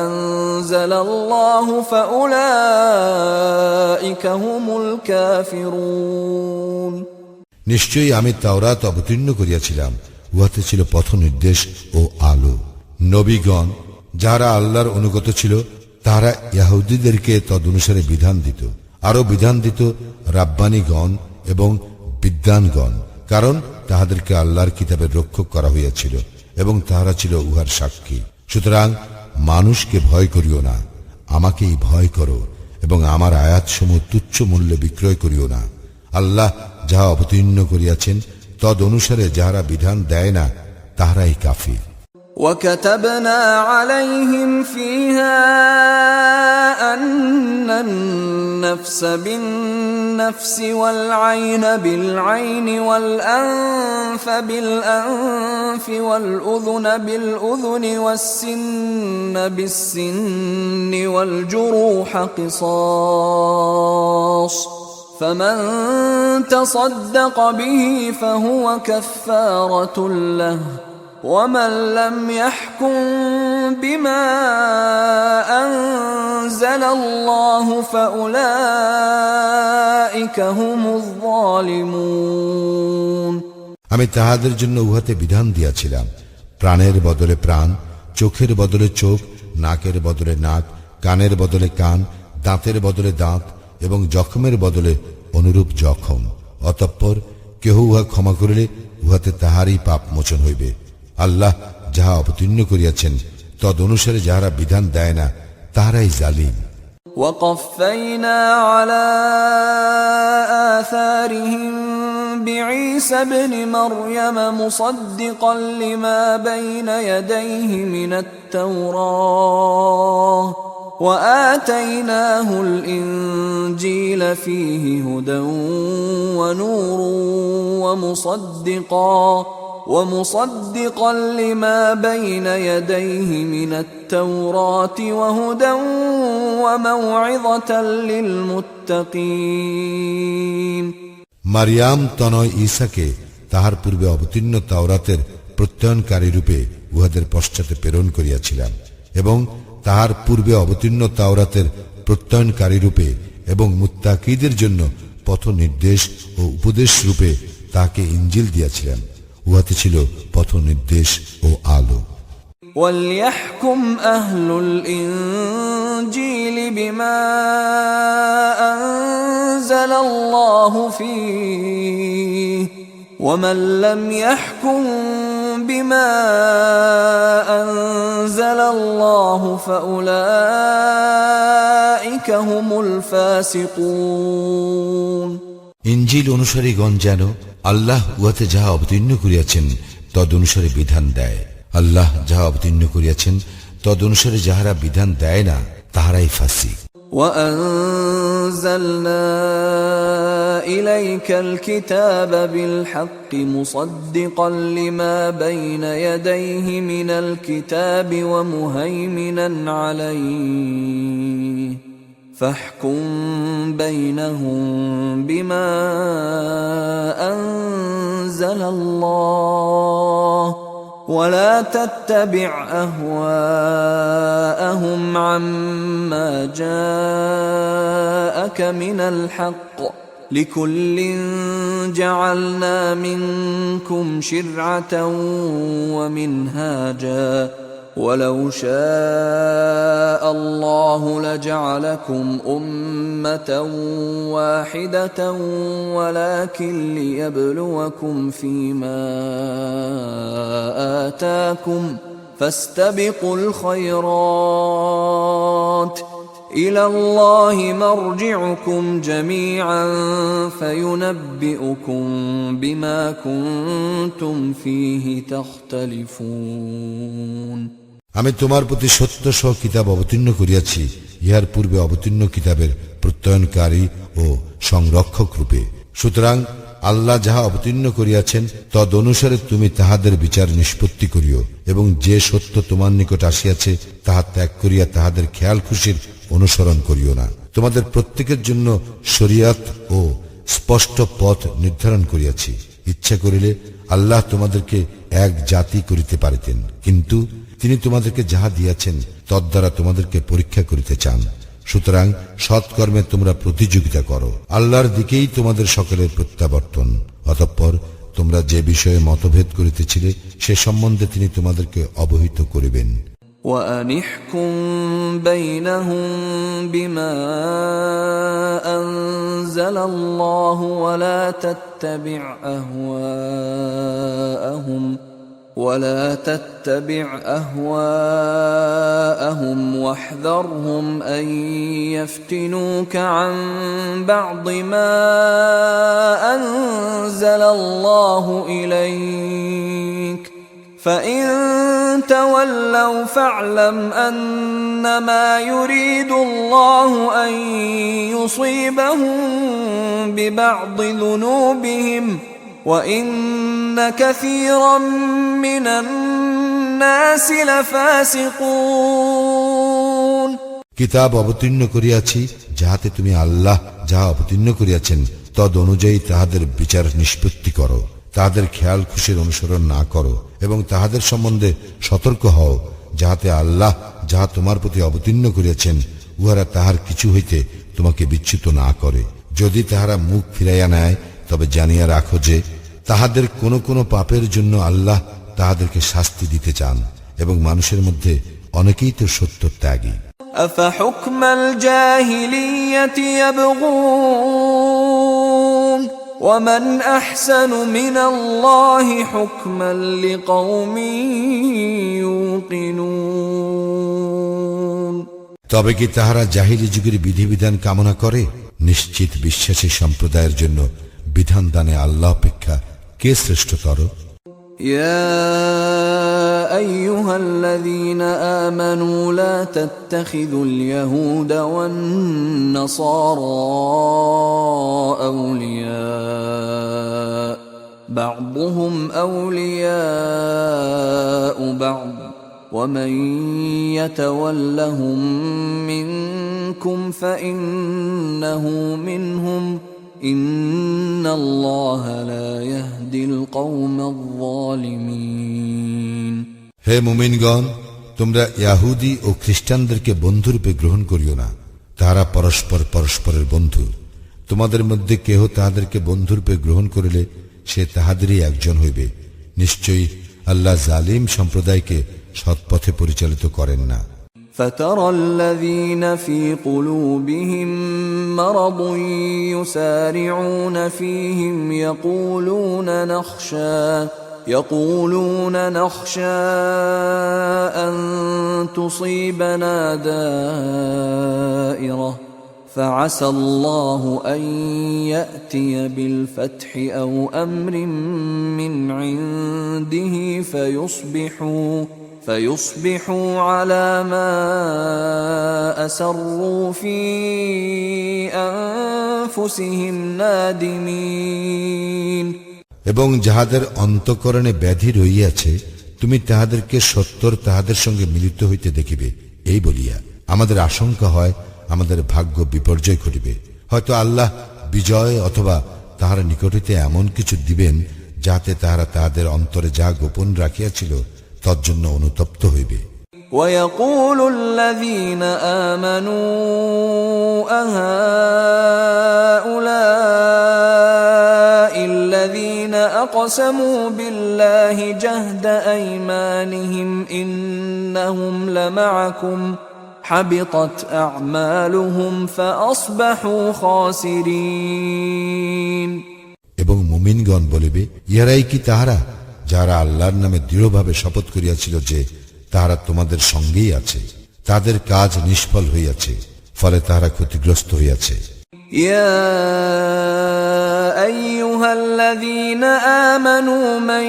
Speaker 1: أنزل الله فأولئك هم الكافرون
Speaker 2: নিশ্চয়ই আমি তাওরাত অবতীর্ণ করিয়াছিলাম, উহাতে ছিল পথ নির্দেশ ও আলো। নবীগণ যারা আল্লাহর অনুগত ছিল তারা ইহুদীদেরকে তদনুসারে বিধান দিত, আরো বিধান দিত রাব্বানীগণ এবং বিদ্বানগণ, কারণ তাহাদেরকে আল্লাহর কিতাবের রক্ষক করা হইয়াছিল এবং তাহারা ছিল উহার সাক্ষী। সুতরাং মানুষকে ভয় করিও না, আমাকেই ভয় করো এবং আমার আয়াতসমূহ তুচ্ছ মূল্যে বিক্রয় করিও না। আল্লাহ যাহা অবতীর্ণ করিয়াছেন তদ অনুসারে যাহারা বিধান দেয় না তাহারাই কাফির।
Speaker 1: وكتبنا عليهم فيها أن النفس بالنفس والعين بالعين والأنف بالأنف والأذن بالأذن والسن بالسن والجروح قصاص فمن تصدق به فهو كفارة له ومن لم يحكم بما أنزل الله فأولئك هم الظالمون
Speaker 2: আমি তাহাদের জন্য উহাতে বিধান দিয়াছিলাম, প্রাণের বদলে প্রাণ, চোখের বদলে চোখ, নাকের বদলে নাক, কানের বদলে কান, দাঁতের বদলে দাঁত এবং জখমের বদলে অনুরূপ জখম। অতঃপর কেহ উহা ক্ষমা করিলে উহাতে তাহারই পাপ মোচন হইবে। আল্লাহ যাহা অবতীর্ণ করিয়াছেন তদ অনুসারে যাহারা বিধান দেয় না তাহারাই জালিম।
Speaker 1: وقفينا على آثارهم بعيسى ابن مريم مصدقا لما بين يديه من التوراة وآتيناه الإنجيل فيه هدى ونور ومصدقا لما بين يديه من التوراة وهدى وموعظة للمتقين
Speaker 2: মারিয়াম তনয় ঈসাকে তাহার পূর্বে অবতীর্ণ তাওরাতের প্রত্যয়নকারী রূপে উহাদের পশ্চাতে প্রেরণ করিয়াছিলাম এবং তাহার পূর্বে অবতীর্ণ তাওরাতের প্রত্যয়নকারী রূপে এবং মুত্তাকীদের জন্য পথ নির্দেশ ও উপদেশ রূপে তাকে ইনজিল দিয়াছিলেন। উহাতে ছিল পথ নির্দেশ ও আলো।
Speaker 1: وَلْيَحْكُمْ أَهْلُ الْإِنْجِيلِ بِمَا أَنزَلَ اللَّهُ فِيهِ وَمَنْ لَمْ يَحْكُمْ بِمَا أَنزَلَ اللَّهُ فَأُولَئِكَ هُمُ الْفَاسِقُونَ
Speaker 2: ইনজিল অনুসারীগণ যেন আল্লাহ উহাতে যাহা অবতীর্ণ করিয়াছেন তদ অনুসারে বিধান দেয়। আল্লাহ যাহা অবতীর্ণ করিয়াছেন তদ অনুসারে যাহারা বিধান দেয় না তাহারাই ফাসিক।
Speaker 1: وَأَنزَلْنَا إِلَيْكَ الْكِتَابَ بِالْحَقِّ مُصَدِّقًا لِمَا بَيْنَ يَدَيْهِ مِنَ الْكِتَابِ وَمُهَيْمِنًا عَلَيْهِ فاحكم بينهم بما أنزل أنزل الله ولا تتبع أهواءهم عما جاءك من الحق لكل جعلنا منكم شرعة ومنهاجا ولو شاء الله لجعلكم أمة واحدة ولكن ليبلوكم فيما آتاكم فاستبقوا الخيرات إلى الله مرجعكم جميعا فينبئكم بما كنتم فيه تختلفون
Speaker 2: আমি তোমার প্রতি সত্য সহ কিতাব অবতীর্ণ করিয়াছি, ইহার পূর্বে অবতীর্ণ কিতাবের প্রত্যয়নকারী ও সংরক্ষক রূপে। সুতরাং আল্লাহ যাহা অবতীর্ণ করিয়াছেন তদ অনুসারে তুমি তাহাদের বিচার নিষ্পত্তি করিও, এবং যে সত্য তোমার নিকট আসিয়াছে তাহা ত্যাগ করিয়া তাহাদের খেয়াল খুশির অনুসরণ করিও না। তোমাদের প্রত্যেকের জন্য শরিয়াত ও স্পষ্ট পথ নির্ধারণ করিয়াছি। ইচ্ছা করিলে আল্লাহ তোমাদেরকে এক জাতি করিতে পারিতেন, কিন্তু তিনি তোমাদেরকে যাহা দিয়াছেন তদ্বারা তোমাদেরকে পরীক্ষা করিতে চান। সুতরাং সৎকর্মে তোমরা প্রতিযোগিতা করো, আল্লাহর দিকেই তোমাদের সকলের প্রত্যাবর্তন। অতঃপর তোমরা যে বিষয়ে মতভেদ করিতেছিলে সে সম্বন্ধে তিনি তোমাদেরকে অবহিত করিবেন।
Speaker 1: وأنحكم بينهم بما أنزل الله ولا تتبع أهواءهم واحذرهم أن يفتنوك عن بعض ما أنزل الله إليك فإن تولوا فاعلم أنما يريد الله أن يصيبهم ببعض ذنوبهم وإن كثيرا من الناس لفاسقون
Speaker 2: কিতাব অবতীর্ণ করিয়াছি যাহাতে তুমি আল্লাহ যাহা অবতীর্ণ করিয়াছেন তদ অনুযায়ী তাহাদের বিচার নিষ্পত্তি করো, তাহাদের খেয়াল খুশির অনুসরণ না করো, এবং তাহাদের সম্বন্ধে সতর্ক হও, যাহাতে আল্লাহ যাহা তোমার প্রতি অবতীর্ণ করিয়াছেন উহারা তাহার কিছু হইতে তোমাকে বিচ্যুত না করে। যদি তাহারা মুখ ফিরাইয়া নেয় তবে জানিয়া রাখো যে তাহাদের কোন কোন পাপের জন্য আল্লাহ তাহাদেরকে শাস্তি দিতে চান, এবং মানুষের মধ্যে অনেকেই তো সত্য ত্যাগী।
Speaker 1: أفحكم الجاهلية يبغون ومن أحسن من الله حكما لقوم يوقنون
Speaker 2: তবে কি তাহারা জাহিলি যুগের বিধিবিধান কামনা করে? নিশ্চিত বিশ্বাসী সম্প্রদায়ের জন্য বিধান দানে আল্লাহ অপেক্ষা কে শ্রেষ্ঠতর?
Speaker 1: يا أيها الذين آمنوا لا تتخذوا اليهود والنصارى أولياء بعضهم أولياء بعض ومن يتولهم منكم فإنه منهم إن الله لا يهدي القوم الظالمين
Speaker 2: হে মুমিনগণ, তোমরা ইহুদি ও খ্রিস্টানদেরকে বন্ধুরূপে গ্রহণ করিও না। তাহারা পরস্পর পরস্পরের বন্ধু। তোমাদের মধ্যে কেহ তাহাদেরকে বন্ধুরূপে গ্রহণ করিলে সে তাহাদেরই একজন হইবে। নিশ্চয়ই আল্লাহ জালিম সম্প্রদায়কে সৎপথে পরিচালিত করেন না।
Speaker 1: فترى الذين في قلوبهم مرض يسارعون فيهم يقولون نخشى أن تصيبنا دائرة فعسى الله أن يأتي بالفتح أو أمر من عنده فيصبحوا على ما أسروا في أنفسهم نادمين
Speaker 2: এবং যাহাদের অন্তঃকরণে ব্যাধি রহিয়াছে তুমি তাহাদেরকে সত্তর তাহাদের সঙ্গে মিলিত হইতে দেখিবে, এই বলিয়া আমাদের আশঙ্কা হয় আমাদের ভাগ্য বিপর্যয় ঘটিবে। হয়তো আল্লাহ বিজয় অথবা তাহার নিকট হইতে এমন কিছু দিবেন যাতে তাহারা তাহাদের অন্তরে যা গোপন রাখিয়াছিল তজ্জন্য অনুতপ্ত হইবে।
Speaker 1: ويقول الذين آمنوا أهؤلاء الذين أقسموا بالله جهد أيمانهم إنهم لمعكم حبطت أعمالهم فأصبحوا خاسرين।
Speaker 2: এবং মুমিনগণ বলিবে, ইহারাই কি তাহারা যারা আল্লাহর নামে দৃঢ়ভাবে শপথ করিয়াছিল যে তাহারা তোমাদের সঙ্গেই আছে, তাদের কাজ নিষ্ফল হইয়াছে, ফলে তাহারা ক্ষতিগ্রস্ত হইয়াছে।
Speaker 1: يا أيها الذين آمنوا من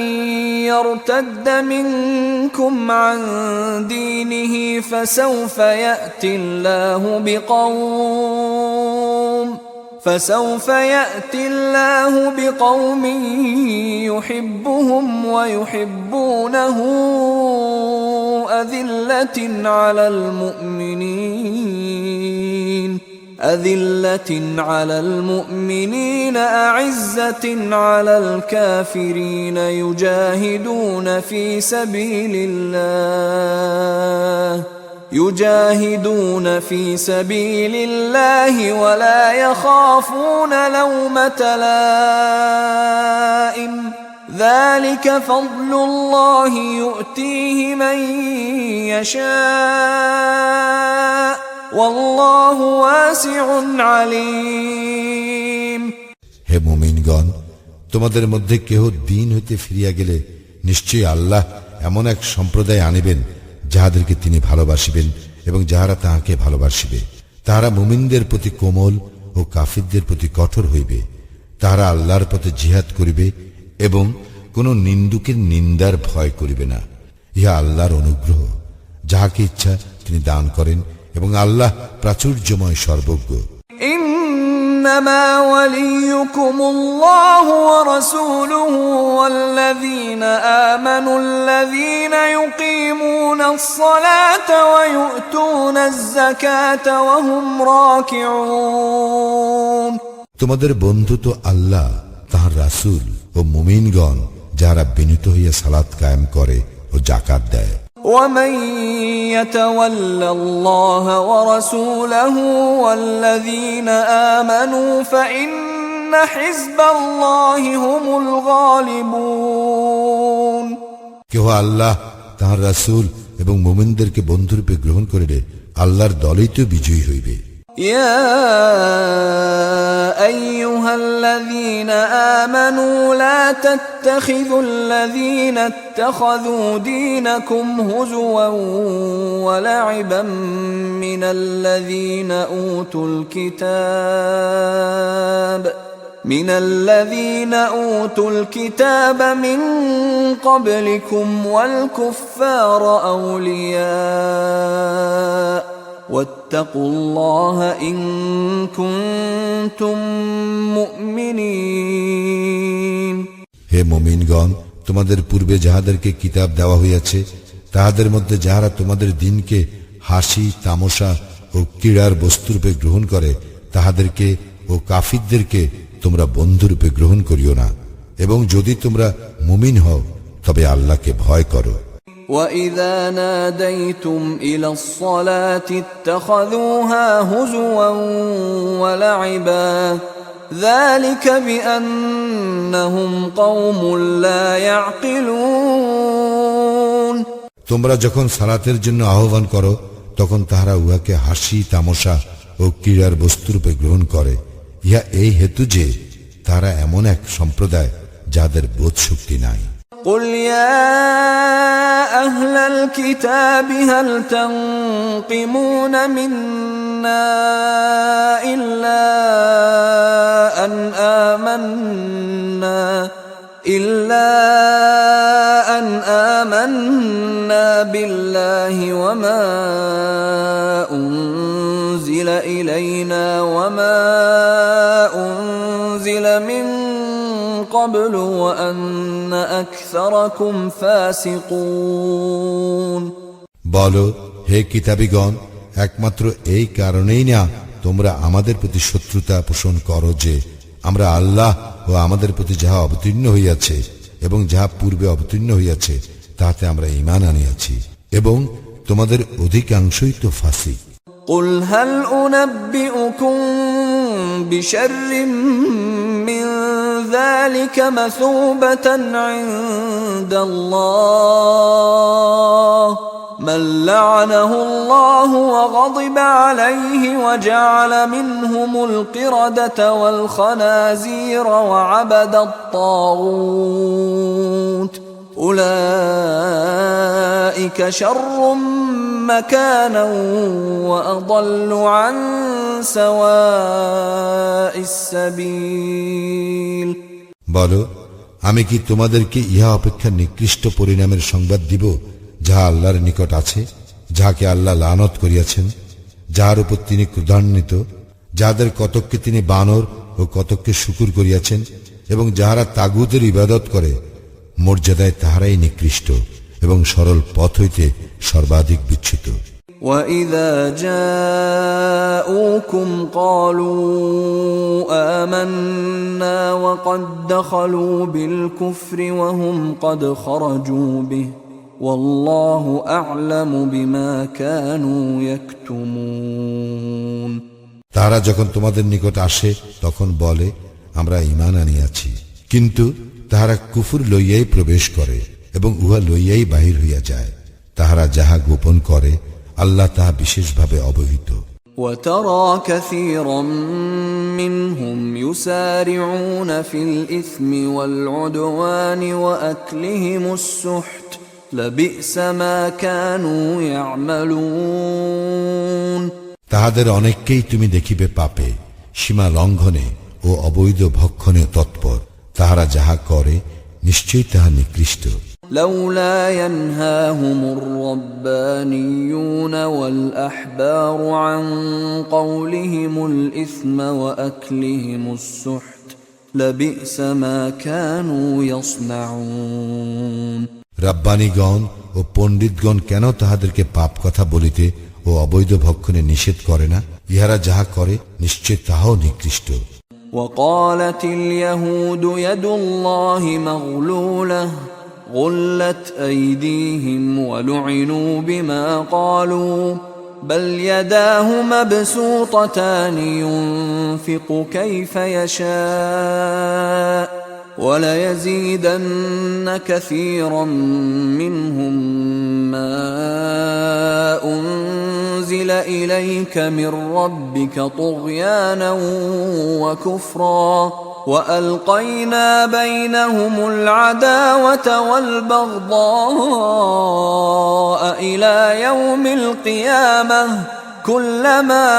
Speaker 1: يرتد منكم عن دينه فسوف يأتي الله بقوم يحبهم ويحبونه أذلة على المؤمنين أعزة على الكافرين يجاهدون في سبيل الله ولا يخافون لومة لائم ذلك فضل الله يؤتيه من يشاء والله واسع عليم।
Speaker 2: হে মুমিনগণ, তোমাদের মধ্যে কেহ দ্বীন হইতে ফিরিয়া গেলে নিশ্চয়ই আল্লাহ এমন এক সম্প্রদায় আনিবেন যাহাদেরকে তিনি ভালোবাসিবেন এবং যাহারা তাহাকে ভালোবাসিবে। তাহারা মুমিনদের প্রতি কোমল ও কাফিরদের প্রতি কঠোর হইবে। তাহারা আল্লাহর পথে জিহাদ করিবে এবং কোন নিন্দুকের নিন্দার ভয় করিবে না। ইহা আল্লাহর অনুগ্রহ, যাহাকে ইচ্ছা তিনি দান করেন এবং আল্লাহ প্রাচুর্যময় সর্বজ্ঞ।
Speaker 1: إنما وليكم الله ورسوله والذين آمنوا الذين يقيمون الصلاة ويؤتون الزكاة وهم راكعون।
Speaker 2: তোমাদের বন্ধু তো আল্লাহ, তাহার রাসূল ও মুমিনগণ, যারা বিনীত হইয়া সালাত কায়েম করে ও যাকাত দেয়।
Speaker 1: ومن يتول الله ورسوله والذين آمنوا فإن حزب الله هم الغالبون।
Speaker 2: কেহ আল্লাহ, তাহার রাসূল এবং মুমিনদেরকে বন্ধুরূপে গ্রহণ করিলে আল্লাহর দলই তো বিজয়ী হইবে।
Speaker 1: يا أيها الذين آمنوا لا تتخذوا الذين اتخذوا دينكم هزوا ولعبا من الذين أوتوا الكتاب من قبلكم والكفار أولياء واتقوا الله إن كنتم مؤمنين।
Speaker 2: হে মুমিনগণ, তোমাদের পূর্বে যাহাদেরকে কিতাব দেওয়া হইয়াছে তাহাদের মধ্যে যাহারা তোমাদের দিনকে হাসি তামাশা ও ক্রীড়ার বস্তুরূপে গ্রহণ করে তাহাদেরকে ও কাফিরদেরকে তোমরা বন্ধুরূপে গ্রহণ করিও না, এবং যদি তোমরা মুমিন হও তবে আল্লাহকে ভয় করো।
Speaker 1: وَإِذَا نَادَيْتُمْ إِلَى الصَّلَاةِ اتَّخَذُوهَا هُزُوًا وَلَعِبًا ذَلِكَ بِأَنَّهُمْ قَوْمٌ لَا يَعْقِلُونَ।
Speaker 2: তোমরা যখন সালাতের জন্য আহ্বান করো তখন তাহারা উহাকে হাসি তামাশা ও ক্রীড়ার বস্তুরূপে গ্রহণ করে। ইহা এই হেতু যে তারা এমন এক সম্প্রদায় যাদের বোধ শক্তি নাই।
Speaker 1: قل يا أهل الكتاب هل تنقمون منا إلا أن آمنا بالله وما أنزل إلينا وما أنزل من قبل وأن أكثركم فاسقون।
Speaker 2: বলো, হে কিতাবীগণ, একমাত্র এই কারণেই না তোমরা আমাদের প্রতি শত্রুতা পোষণ করো যে আমরা আল্লাহ ও আমাদের প্রতি যাহা অবতীর্ণ হইয়াছে এবং যাহা পূর্বে অবতীর্ণ হইয়াছে তাহাতে আমরা ঈমান আনিয়াছি, এবং তোমাদের অধিকাংশই তো ফাসিক।
Speaker 1: قل هل أنبئكم بشر من ذلك مثوبة عند الله من لعنه الله وغضب عليه وجعل منهم القردة والخنازير وعبد الطاغوت أولئك شر مكانا وأضل عن سواء السبيل।
Speaker 2: বলো, আমি কি তোমাদেরকে ইহা অপেক্ষা নিকৃষ্ট পরিণামের সংবাদ দিব যাহা আল্লাহর নিকট আছে, যাহাকে আল্লাহ লানত করিয়াছেন, যাহার উপর তিনি ক্রোধান্বিত, যাহাদের কতককে তিনি বানর ও কতককে শুকুর করিয়াছেন, এবং যাহারা তাগুতের ইবাদত করে, মর্যাদায় তাহারাই নিকৃষ্ট এবং সরল পথ হইতে সর্বাধিক বিচ্যুত।
Speaker 1: وَإِذَا جَاءُوكُمْ قَالُوا آمَنَّا وَقَدْ دَخَلُوا بِالْكُفْرِ وَهُمْ قَدْ خَرَجُوا بِهِ وَاللَّهُ أَعْلَمُ بِمَا كَانُوا يَكْتُمُونَ।
Speaker 2: তারা যখন তোমাদের নিকট আসে তখন বলে, আমরা ঈমান আনিয়াছি, কিন্তু তাহারা কুফর লইয়াই প্রবেশ করে এবং উহা লইয়াই বাহির হইয়া যায়। তাহারা যাহা গোপন করে আল্লাহ তাহা বিশেষভাবে অবহিত।
Speaker 1: وَتَرَى كَثِيرًا مِّنْهُمْ يُسَارِعُونَ فِي الْإِثْمِ وَالْعُدْوَانِ وَأَكْلِهِمُ السُّحْتَ لَبِئْسَ مَا كَانُوا يَعْمَلُونَ।
Speaker 2: তাহাদের অনেককেই তুমি দেখিবে পাপে, সীমা লঙ্ঘনে ও অবৈধ ভক্ষণে তৎপর। তাহারা যাহা করে নিশ্চয়ই তাহা নিকৃষ্ট।
Speaker 1: لولا ينهاهم الربانيون والأحبار عن قولهم الإثم وأكلهم السحت لبئس ما كانوا يصنعون।
Speaker 2: রাব্বানীগণ ও পণ্ডিতগণ কেন তাহাদেরকে পাপ কথা বলিতে ও অবৈধ ভক্ষণে নিষেধ করে না? ইহারা যাহা করে নিশ্চয় তাহাও নিকৃষ্ট।
Speaker 1: وقالت اليهود يد الله مغلولة غلت أيديهم ولعنوا بما قالوا بل يداه مبسوطتان ينفق كيف يشاء وليزيدن كثيرا منهم ما أنزل إليك من ربك طغيانا وكفرا وألقينا بينهم العداوة والبغضاء إلى يوم القيامة كلما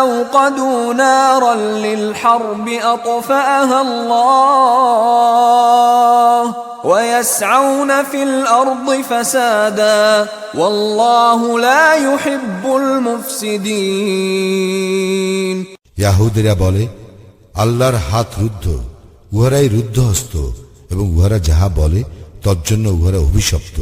Speaker 1: أوقدوا نارا للحرب أطفأها الله ويسعون في الأرض فسادا والله لا يحب المفسدين।
Speaker 2: ইয়াহুদীরা বলে, আল্লাহর হাত রুদ্ধ, উহারাই রুদ্ধহস্ত, এবং উহারা যাহা বলে তজ্জন্য উহারা অভিশপ্ত।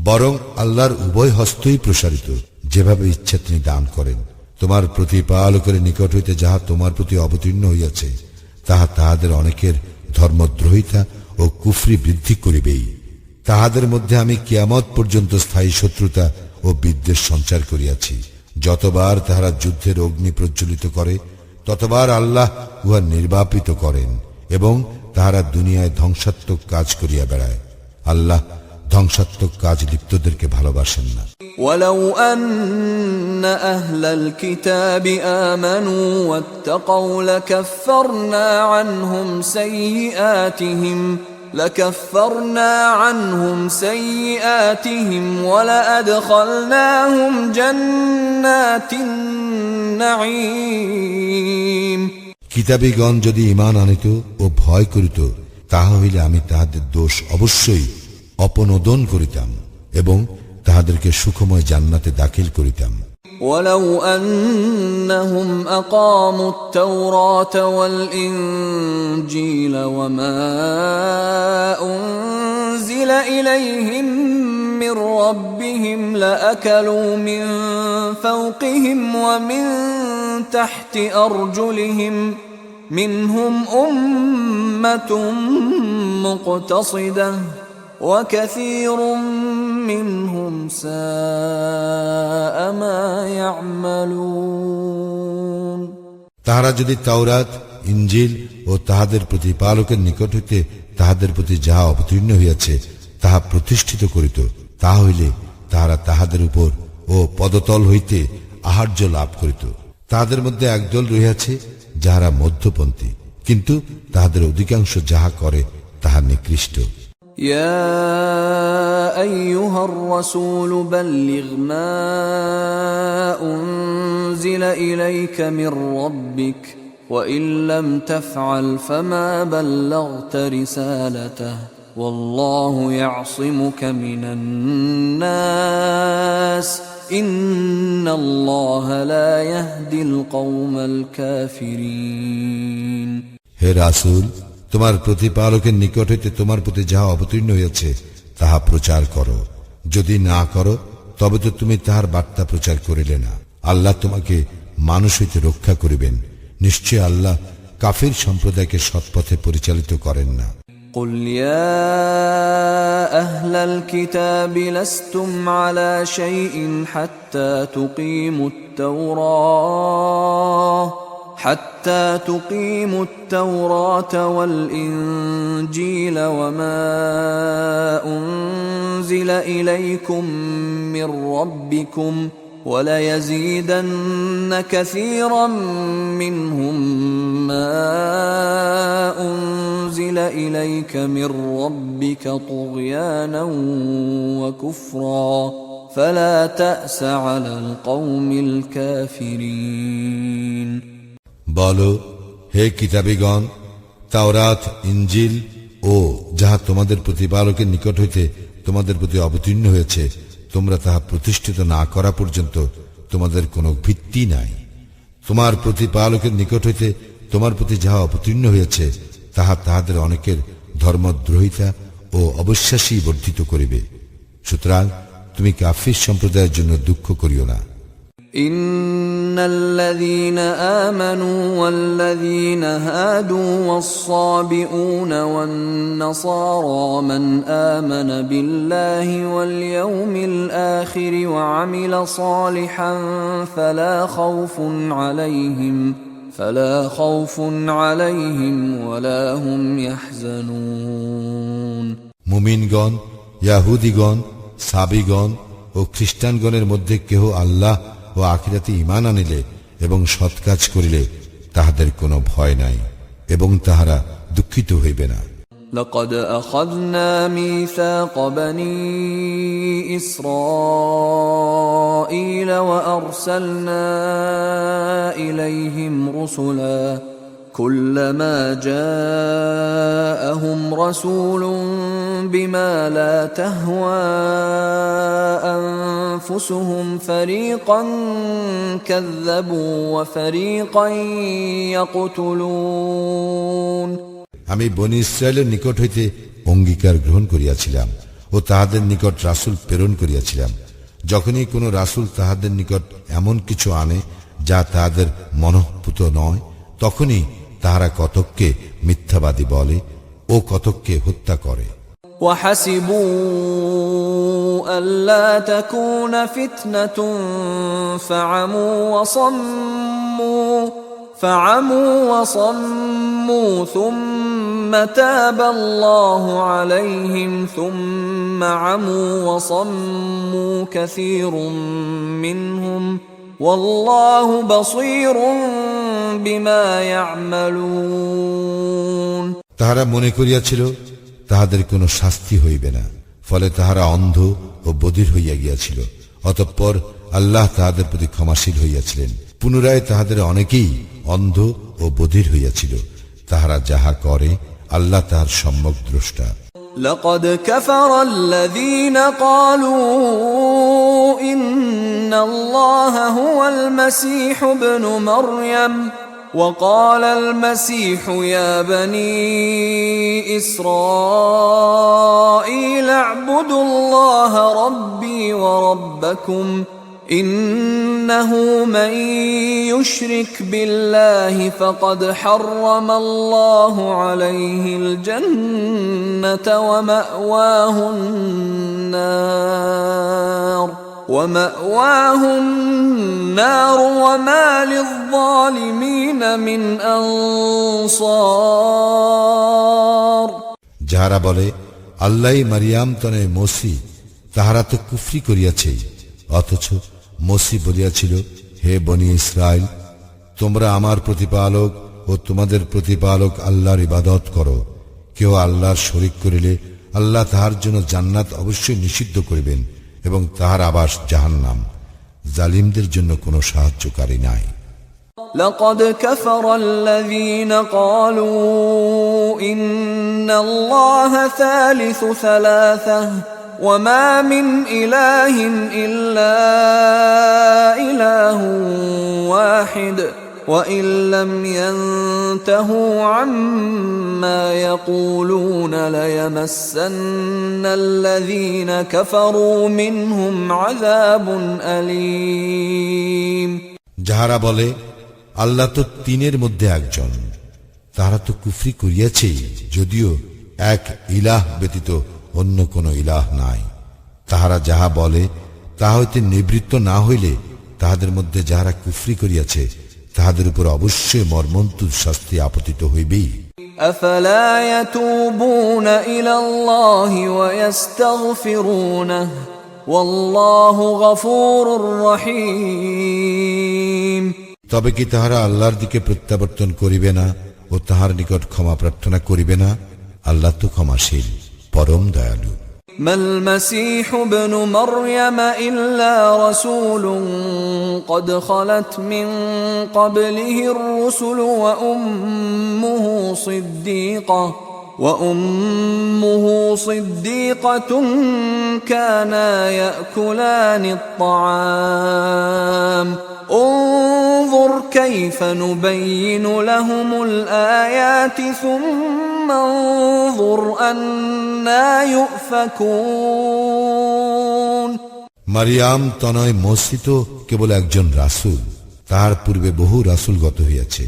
Speaker 2: বরং আল্লাহর উভয় হস্তই প্রসারিত, যেভাবে ইচ্ছা তিনি দান করেন। তোমার প্রতিপালকের নিকট হইতে যাহা তোমার প্রতি অবতীর্ণ হইয়াছে তাহা তাহাদের অনেকের ধর্মদ্রোহিতা ও কুফরি বৃদ্ধি করিবেই। তাহাদের মধ্যে আমি কিয়ামত পর্যন্ত স্থায়ী শত্রুতা ও বিদ্বেষ সঞ্চার করিয়াছি। যতবার তাহারা যুদ্ধের অগ্নি প্রজ্বলিত করে ততবার আল্লাহ উহা নির্বাপিত করেন, এবং তাহারা দুনিয়ায় ধ্বংসাত্মক কাজ করিয়া বেড়ায়। আল্লাহ ধ্বংসাত্মক কাজ লিপ্তদেরকে ভালোবাসেন না।
Speaker 1: ولو أن أهل الكتاب آمنوا واتقوا لكفرنا عنهم سيئاتهم ولأدخلناهم جنات النعيم।
Speaker 2: কিতাবীগণ যদি ঈমান আনিত ও ভয় করিত তাহা হইলে আমি তাহাদের দোষ অবশ্যই অপনোদন করিতাম এবং তাহাদেরকে সুখময় জান্নাতে দাখিল করিতাম।
Speaker 1: ولو أنهم أقاموا التوراة والإنجيل وما أنزل إليهم من ربهم لأكلوا من فوقهم ومن تحت أرجلهم منهم أمة مقتصدة وكثير منهم ساء ما يعملون
Speaker 2: তাহারা যদি তাওরাত, ইনজিল ও তাহাদের প্রতিপালকের নিকট হইতে তাহাদের প্রতি যাহা অবতীর্ণ হইয়াছে তাহা প্রতিষ্ঠিত করিত, তাহা হইলে তাহারা তাহাদের উপর ও পদতল হইতে আহার্য লাভ করিত। তাহাদের মধ্যে একদল রহিয়াছে যাহারা মধ্যপন্থী, কিন্তু তাহাদের অধিকাংশ যাহা করে তাহা নিকৃষ্ট।
Speaker 1: يا أيها الرسول بلغ ما أنزل إليك من ربك وإن لم تفعل فما بلغت رسالته والله يعصمك من الناس إن الله لا يهدي القوم الكافرين
Speaker 2: হে রাসূল, তোমার প্রতিপালকের নিকট হইতে তোমার প্রতি যাহা অবতীর্ণ হইয়াছে তাহা প্রচার করো। যদি না করো তবে তো তুমি তাহার বার্তা প্রচার করিলে না। আল্লাহ তোমাকে মানুষ হইতে রক্ষা করিবেন। নিশ্চয় আল্লাহ কাফির সম্প্রদায়কে সৎপথে পরিচালিত করেন না।
Speaker 1: قل يا أهل الكتاب لستم على شيء حتى تقيموا التوراة والإنجيل وما أنزل إليكم من ربكم وليزيدن كثيرا منهم ما أنزل إليك من ربك طغيانا وكفرا فلا تأس على القوم الكافرين
Speaker 2: বলো, হে কিতাবীগণ, তাওরাত, ইনজিল ও যাহা তোমাদের প্রতিপালকের নিকট হইতে তোমাদের প্রতি অবতীর্ণ হয়েছে তোমরা তাহা প্রতিষ্ঠিত না করা পর্যন্ত তোমাদের কোনো ভিত্তি নাই। তোমার প্রতিপালকের নিকট হইতে তোমার প্রতি যাহা অবতীর্ণ হয়েছে তাহা তাহাদের অনেকের ধর্মদ্রোহিতা ও অবিশ্বাসী বর্ধিত করিবে। সুতরাং তুমি কাফির সম্প্রদায়ের জন্য দুঃখ করিও না।
Speaker 1: إن الذين آمنوا والذين هادوا والصابئون والنصارى من آمن بالله واليوم الآخر وعمل صالحا فلا خوف عليهم ولا هم يحزنون
Speaker 2: মুমিনগণ, ইয়াহুদীগণ, সাবিগণ ও খ্রিস্টানগণের মধ্যে কেহ আল্লাহ ও আখিরাতে ঈমান আনিলে এবং সৎ কাজ করিলে তাহাদের কোনো ভয় নাই এবং তাহারা দুঃখিত হইবে না।
Speaker 1: لقد أخذنا ميثاق بني إسرائيل وأرسلنا إليهم رسلا كلما جاءهم رسول بما لا تهوى أنفسهم فريقا كذبوا وفريقا يقتلون
Speaker 2: আমি বনী ইসরায়েলের নিকট হইতে অঙ্গীকার গ্রহণ করিয়াছিলাম ও তাহাদের নিকট রাসূল প্রেরণ করিয়াছিলাম। যখনই কোন রাসূল তাহাদের নিকট এমন কিছু আনে যা তাহাদের মনঃপূত নয়, তখনই তাহারা কতককে মিথ্যাবাদী বলে ও কতককে হত্যা করে।
Speaker 1: وحسبوا ألا تكون فتنة فعموا وصموا ثم تاب الله عليهم ثم عموا وصموا كثير منهم والله بصير بما يعملون
Speaker 2: তাহারা মনে করিয়াছিল তাহাদের কোনো শাস্তি হইবে না, ফলে তাহারা অন্ধ ও বধির হইয়া গিয়াছিল। অতঃপর আল্লাহ তাহাদের প্রতি ক্ষমাশীল হইয়াছিলেন। পুনরায় তাহাদের অনেকেই অন্ধ ও বধির হইয়াছিল। তাহারা যাহা করে আল্লাহ তাহার সম্যক দ্রষ্টা।
Speaker 1: لقد كفر الذين قالوا إن الله هو المسيح ابن مريم وقال المسيح يا بني إسرائيل اعبدوا الله ربي وربكم إنه من يشرك بالله فقد حرم الله عليه الجنة ومأواه النار وما للظالمين من أنصار
Speaker 2: যাহারা বলে আল্লাহই মারিয়াম তনে মসি, তাহারা তো কুফরি করিয়াছে। অথচ মসি বলিয়াছিল, হে বনি ইসরাইল, তোমরা আমার প্রতিপালক ও তোমাদের প্রতিপালক আল্লাহর ইবাদত করো। কেউ আল্লাহর শরীক করিলে আল্লাহ তাহার জন্য জান্নাত অবশ্যই নিষিদ্ধ করিবেন এবং তাহার আবাস জাহান্নাম। জালিমদের জন্য কোনো সাহায্যকারী নাই।
Speaker 1: لقد كفر الذين قالوا إن الله ثالث ثلاثة وما من إله إلا إله واحد وإن لم ينتهوا عما يقولون ليمسن الذين كفروا منهم عذاب أليم
Speaker 2: যাহারা বলে আল্লাহ তো তিনের মধ্যে একজন, তাহারা তো কুফরি করিয়াছেই, যদিও এক ইলাহ ব্যতীত অন্য কোন ইলাহ নাই। তাহারা যাহা বলে তাহা হইতে নিবৃত্ত না হইলে তাহাদের মধ্যে যাহারা কুফরি করিয়াছে তাহাদের উপর অবশ্যই মর্মন্তুদ শাস্তি আপতিত হইবেই।
Speaker 1: أفلا يتوبون إلى الله ويستغفرونه والله غفور رحيم
Speaker 2: তবে কি তাহারা আল্লাহর দিকে প্রত্যাবর্তন করিবে না ও তাহার নিকট ক্ষমা প্রার্থনা করিবে না? আল্লাহ তো ক্ষমাশীল, পরম দয়ালু।
Speaker 1: ما المسيح ابن مريم إلا رسول قد خلت من قبله الرسل وأمه صديقة كانا يأكلان الطعام انظر كيف نبين لهم الآيات ثم انظر أنا يؤفكون
Speaker 2: মারিয়াম তনয় মসিত কেবল একজন রাসূল, তাহার পূর্বে বহু রাসূলগত হইয়াছে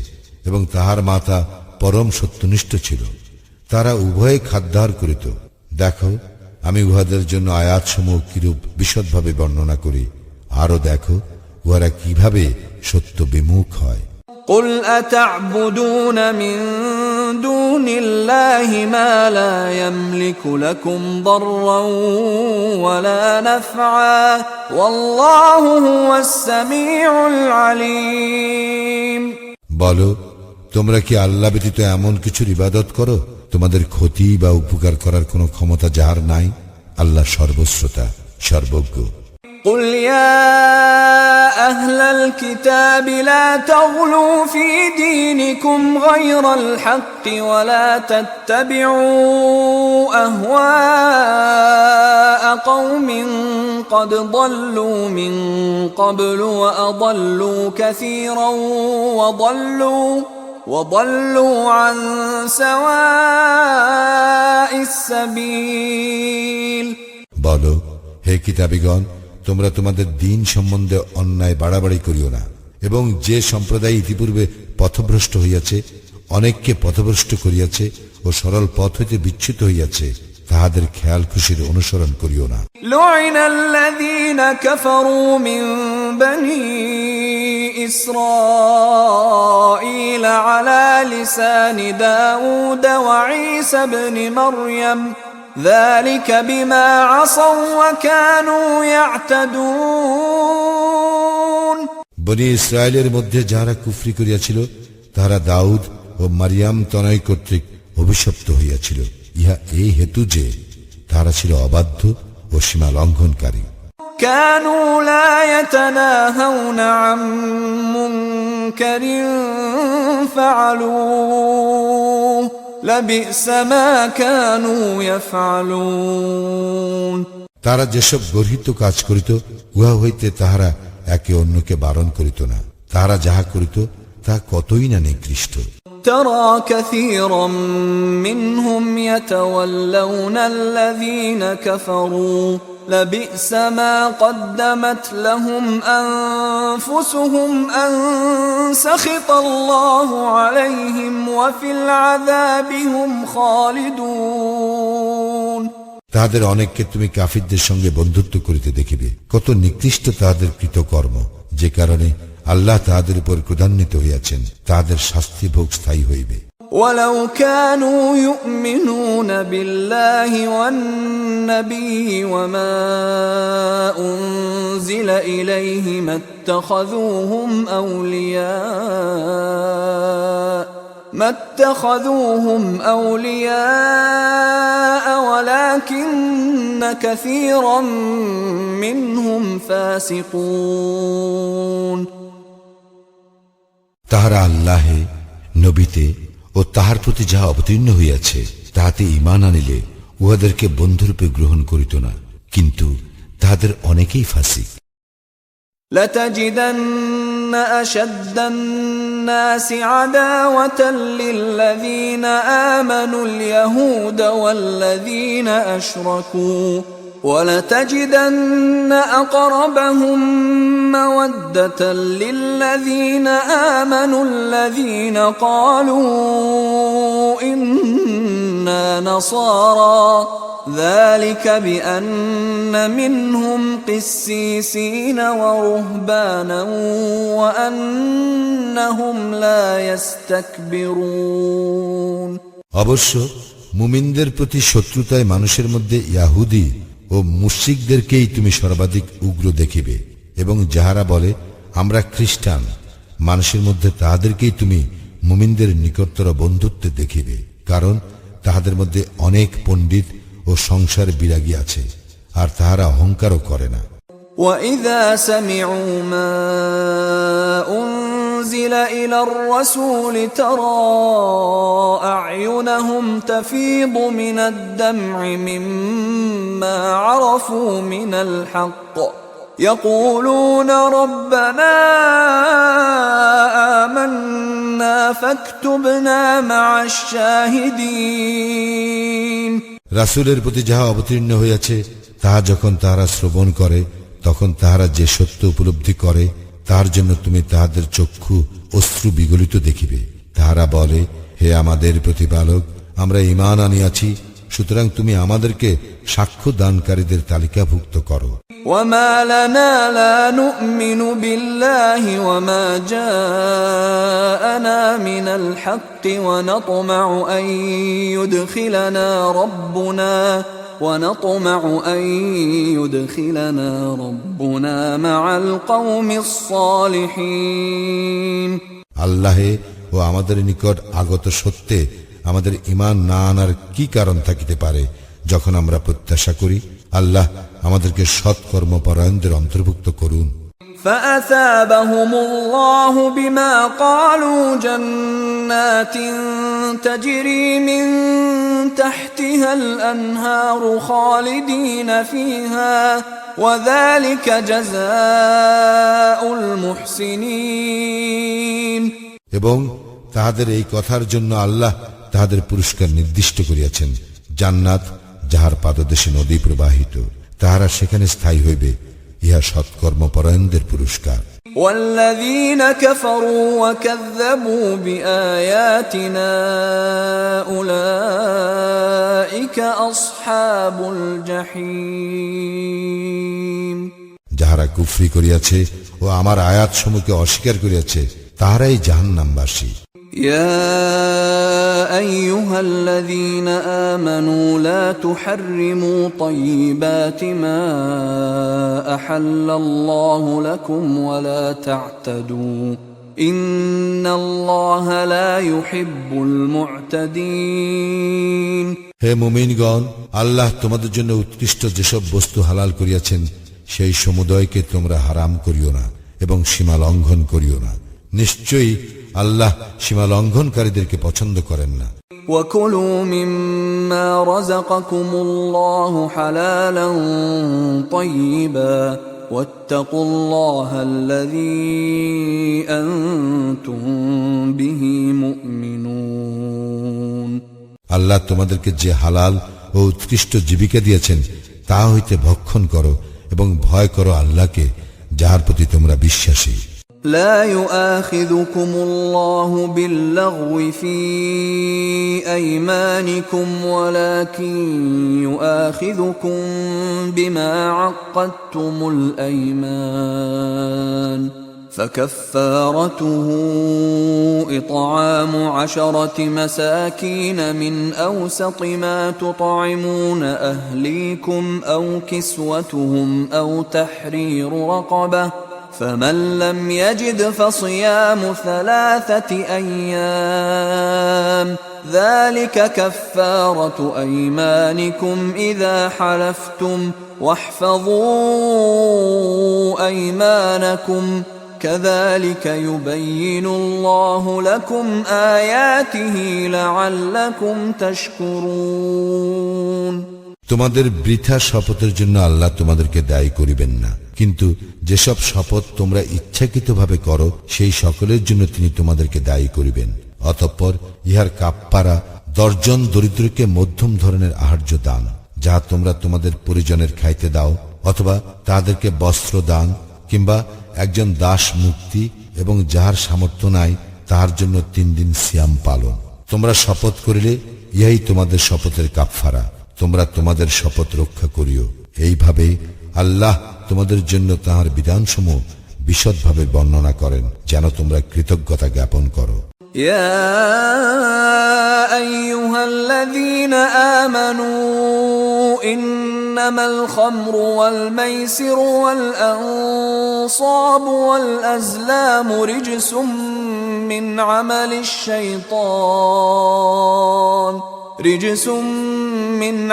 Speaker 2: এবং তাহার মাতা পরম সত্যনিষ্ঠ ছিল। তারা উভয়ে খাদ্যাহার করিত। দেখো, আমি উহাদের জন্য আয়াতসমূহ কিরূপ বিশদভাবে বর্ণনা করি, আরো দেখো উহারা কিভাবে সত্য বিমুখ হয়।
Speaker 1: قل أتعبدون من دون الله ما لا يملك لكم ضرا ولا نفعا والله هو السميع العليم
Speaker 2: বলো, তোমরা কি আল্লাহ ব্যতীত এমন কিছুর ইবাদত করো তোমাদের ক্ষতি বা উপকার করার কোনো ক্ষমতা যাহার নাই? আল্লাহ সর্বশ্রোতা, সর্বজ্ঞ।
Speaker 1: قل يا أهل الكتاب لا تغلوا في دينكم غير الحق ولا تتبعوا أهواء قوم قد ضلوا من قبل وأضلوا كثيرا وضلوا عن سواء السبيل
Speaker 2: বলো, হে কিতাবীগণ, তোমরা তোমাদের দ্বীন সম্বন্ধে অন্যায় বাড়াবাড়ি করিও না এবং যে সম্প্রদায় ইতিপূর্বে পথভ্রষ্ট হইয়াছে, অনেককে পথভ্রষ্ট করিয়াছে ও সরল পথ হইতে বিচ্যুত হইয়াছে, তাহাদের খেয়াল খুশির অনুসরণ করিও না।
Speaker 1: لعن الذين كفروا من بني إسرائيل على لسان داود وعيسى بن مريم ذلك بما عصوا وكانوا يعتدون
Speaker 2: বনি ইসরায়েলের মধ্যে যাহারা কুফরি করিয়াছিল তাহারা দাউদ ও মারিয়াম তনয় কর্তৃক অভিশপ্ত হইয়াছিল, ইহা এই হেতু যে তাহারা ছিল অবাধ্য ও সীমা লঙ্ঘনকারী।
Speaker 1: كانوا لا يتناهون عن منكر فعلوه لبئس ما كانوا يفعلون
Speaker 2: তারা যেসব গর্হিত কাজ করিত উহা হইতে তাহারা একে অন্যকে বারণ করিত না। তাহারা যাহা করিত তাহা কতই না নিকৃষ্ট।
Speaker 1: ترى كثيرا منهم يتولون الذين كفروا لبئس ما قدمت لهم أنفسهم أن سخط الله عليهم وفي العذاب هم خالدون
Speaker 2: তাহাদের অনেককে তুমি কাফিরদের সঙ্গে বন্ধুত্ব করিতে দেখিবে, কত নিকৃষ্ট তাহাদের কৃতকর্ম, যে কারণে আল্লাহ তাহাদের উপর ক্রোধান্বিত হইয়াছেন, তাহাদের শাস্তি ভোগ স্থায়ী হইবে।
Speaker 1: ولو كانوا يؤمنون بالله والنبي وما أنزل إليه ما اتخذوهم أولياء ولكن كثيرا منهم فاسقون
Speaker 2: তাহারা আল্লাহে, নবীতে ও তাহার প্রতি যাহা অবতীর্ণ হইয়াছে তাহাতে ঈমান আনিলে উহাদেরকে বন্ধুরূপে গ্রহণ করিত না, কিন্তু তাহাদের অনেকেই ফাসিক।
Speaker 1: لتجدن أشد الناس عداوة للذين آمنوا اليهود والذين أشركوا ولتجدن أقربهم مودة للذين آمنوا الذين قالوا إنا نصارى ذلك بأن منهم قسيسين ورهبانا وأنهم لا يستكبرون
Speaker 2: অবশ্য মুমিনদের প্রতি শত্রুতায় মানুষের মধ্যে ইয়াহুদি ও মুশরিকদেরকেই তুমি সর্বাধিক উগ্র দেখিবে, এবং যাহারা বলে আমরা খ্রিস্টান, মানুষের মধ্যে তাহাদেরকেই তুমি মুমিনদের নিকটতর বন্ধুত্বে দেখিবে, কারণ তাহাদের মধ্যে অনেক পণ্ডিত ও সংসার বিরাগী আছে, আর তাহারা অহংকারও করে না।
Speaker 1: وَإِذَا سَمِعُوا مَا أُنزِلَ إِلَى الرَّسُولِ تَرَى أَعْيُنَهُمْ تَفِيضُ مِنَ الدَّمْعِ مِمَّا عَرَفُوا مِنَ الْحَقِّ يَقُولُونَ رَبَّنَا آمَنَّا فَاكْتُبْنَا مَعَ الشَّاهِدِينَ
Speaker 2: রাসূলের প্রতি যাহা অবতীর্ণ হইয়াছে তাহা যখন তাহারা শ্রবণ করে, তখন তাহারা যে সত্য উপলব্ধি করে তাহার জন্য তুমি তাহাদের চক্ষু অশ্রু বিগলিত দেখিবে। তাহারা বলে, হে আমাদের প্রতিপালক, আমরা ঈমান আনিয়াছি, সুতরাং তুমি আমাদেরকে সাক্ষ্য দানকারীদের তালিকাভুক্ত করো।
Speaker 1: وَمَا لَنَا لَا نُؤْمِنُ بِاللَّهِ وَمَا جَاءَنَا مِنَ الْحَقِّ ونطمع أن يدخلنا ربنا مع القوم الصالحين
Speaker 2: আল্লাহে ও আমাদের নিকট আগত সত্যে আমাদের ঈমান না আনার কি কারণ থাকিতে পারে, যখন আমরা প্রত্যাশা করি আল্লাহ আমাদেরকে সৎকর্মপরায়ণদের অন্তর্ভুক্ত করুন।
Speaker 1: فأثابهم الله بما قالوا جنات تجري من تحتها الأنهار خالدين فيها وذلك جزاء المحسنين
Speaker 2: এবং তাহাদের এই কথার জন্য আল্লাহ তাহাদের পুরস্কার নির্দিষ্ট করিয়াছেন, জান্নাত যাহার পাদদেশে নদী প্রবাহিত, তাহারা সেখানে স্থায়ী হইবে, ইহা সৎকর্মপরায়ণদের পুরস্কার।
Speaker 1: والذين كفروا وكذبوا بآياتنا أولئك أصحاب الجحيم
Speaker 2: যাহারা কুফরি করিয়াছে ও আমার আয়াত সমূহকে অস্বীকার করিয়াছে তাহারাই জাহান্নামবাসী।
Speaker 1: يا أيها الذين آمنوا لا تحرموا طيبات ما أحل الله لكم ولا تعتدوا إن الله لا يحب المعتدين
Speaker 2: হে মুমিনগণ, আল্লাহ তোমাদের জন্য উৎকৃষ্ট যেসব বস্তু হালাল করিয়াছেন সেই সমুদয়কে তোমরা হারাম করিও না এবং সীমা লঙ্ঘন করিও না, নিশ্চয়ই আল্লাহ সীমা লঙ্ঘনকারীদেরকে পছন্দ করেন না।
Speaker 1: وكلوا مما رزقكم الله حلالا طيبا واتقوا الله الذي أنتم به مؤمنون
Speaker 2: আল্লাহ তোমাদেরকে যে হালাল ও উৎকৃষ্ট জীবিকা দিয়েছেন তা হইতে ভক্ষণ করো এবং ভয় করো আল্লাহকে, যাহার প্রতি তোমরা বিশ্বাসী।
Speaker 1: لا يؤاخذكم الله باللغو في أيمانكم ولكن يؤاخذكم بما عقدتم الأيمان فكفارته إطعام 10 مساكين من أوسط ما تطعمون أهليكم أو كسوتهم أو تحرير رقبة فمن لم يجد فصيام 3 أيام ذلك كفارة أيمانكم إذا حلفتم واحفظوا أيمانكم كذلك يبين الله لكم آياته لعلكم تشكرون
Speaker 2: তোমাদের বৃথা শপথের জন্য আল্লাহ তোমাদেরকে দায়ী করিবেন না, কিন্তু যেসব শপথ তোমরা ইচ্ছাকৃতভাবে করো সেই সকলের জন্য তিনি তোমাদেরকে দায়ী করিবেন। অতঃপর ইহার কাফফারা 10 জন দরিদ্রকে মধ্যম ধরনের আহার্য দান, যাহা তোমরা তোমাদের পরিজনের খাইতে দাও, অথবা তাদেরকে বস্ত্র দান, কিংবা একজন দাস মুক্তি, এবং যাহার সামর্থ্য নাই তাহার জন্য 3 দিন সিয়াম পালন। তোমরা শপথ করিলে ইহাই তোমাদের শপথের কাফফারা। তোমরা তোমাদের শপথ রক্ষা করিও। এইভাবে আল্লাহ তোমাদের জন্য তাহার বিধানসমূহ বিশদভাবে বর্ণনা করেন, যেন তোমরা কৃতজ্ঞতা জ্ঞাপন করো।
Speaker 1: يا أيها الذين آمنوا إنما الخمر والميسر والأنصاب والأزلام رجس من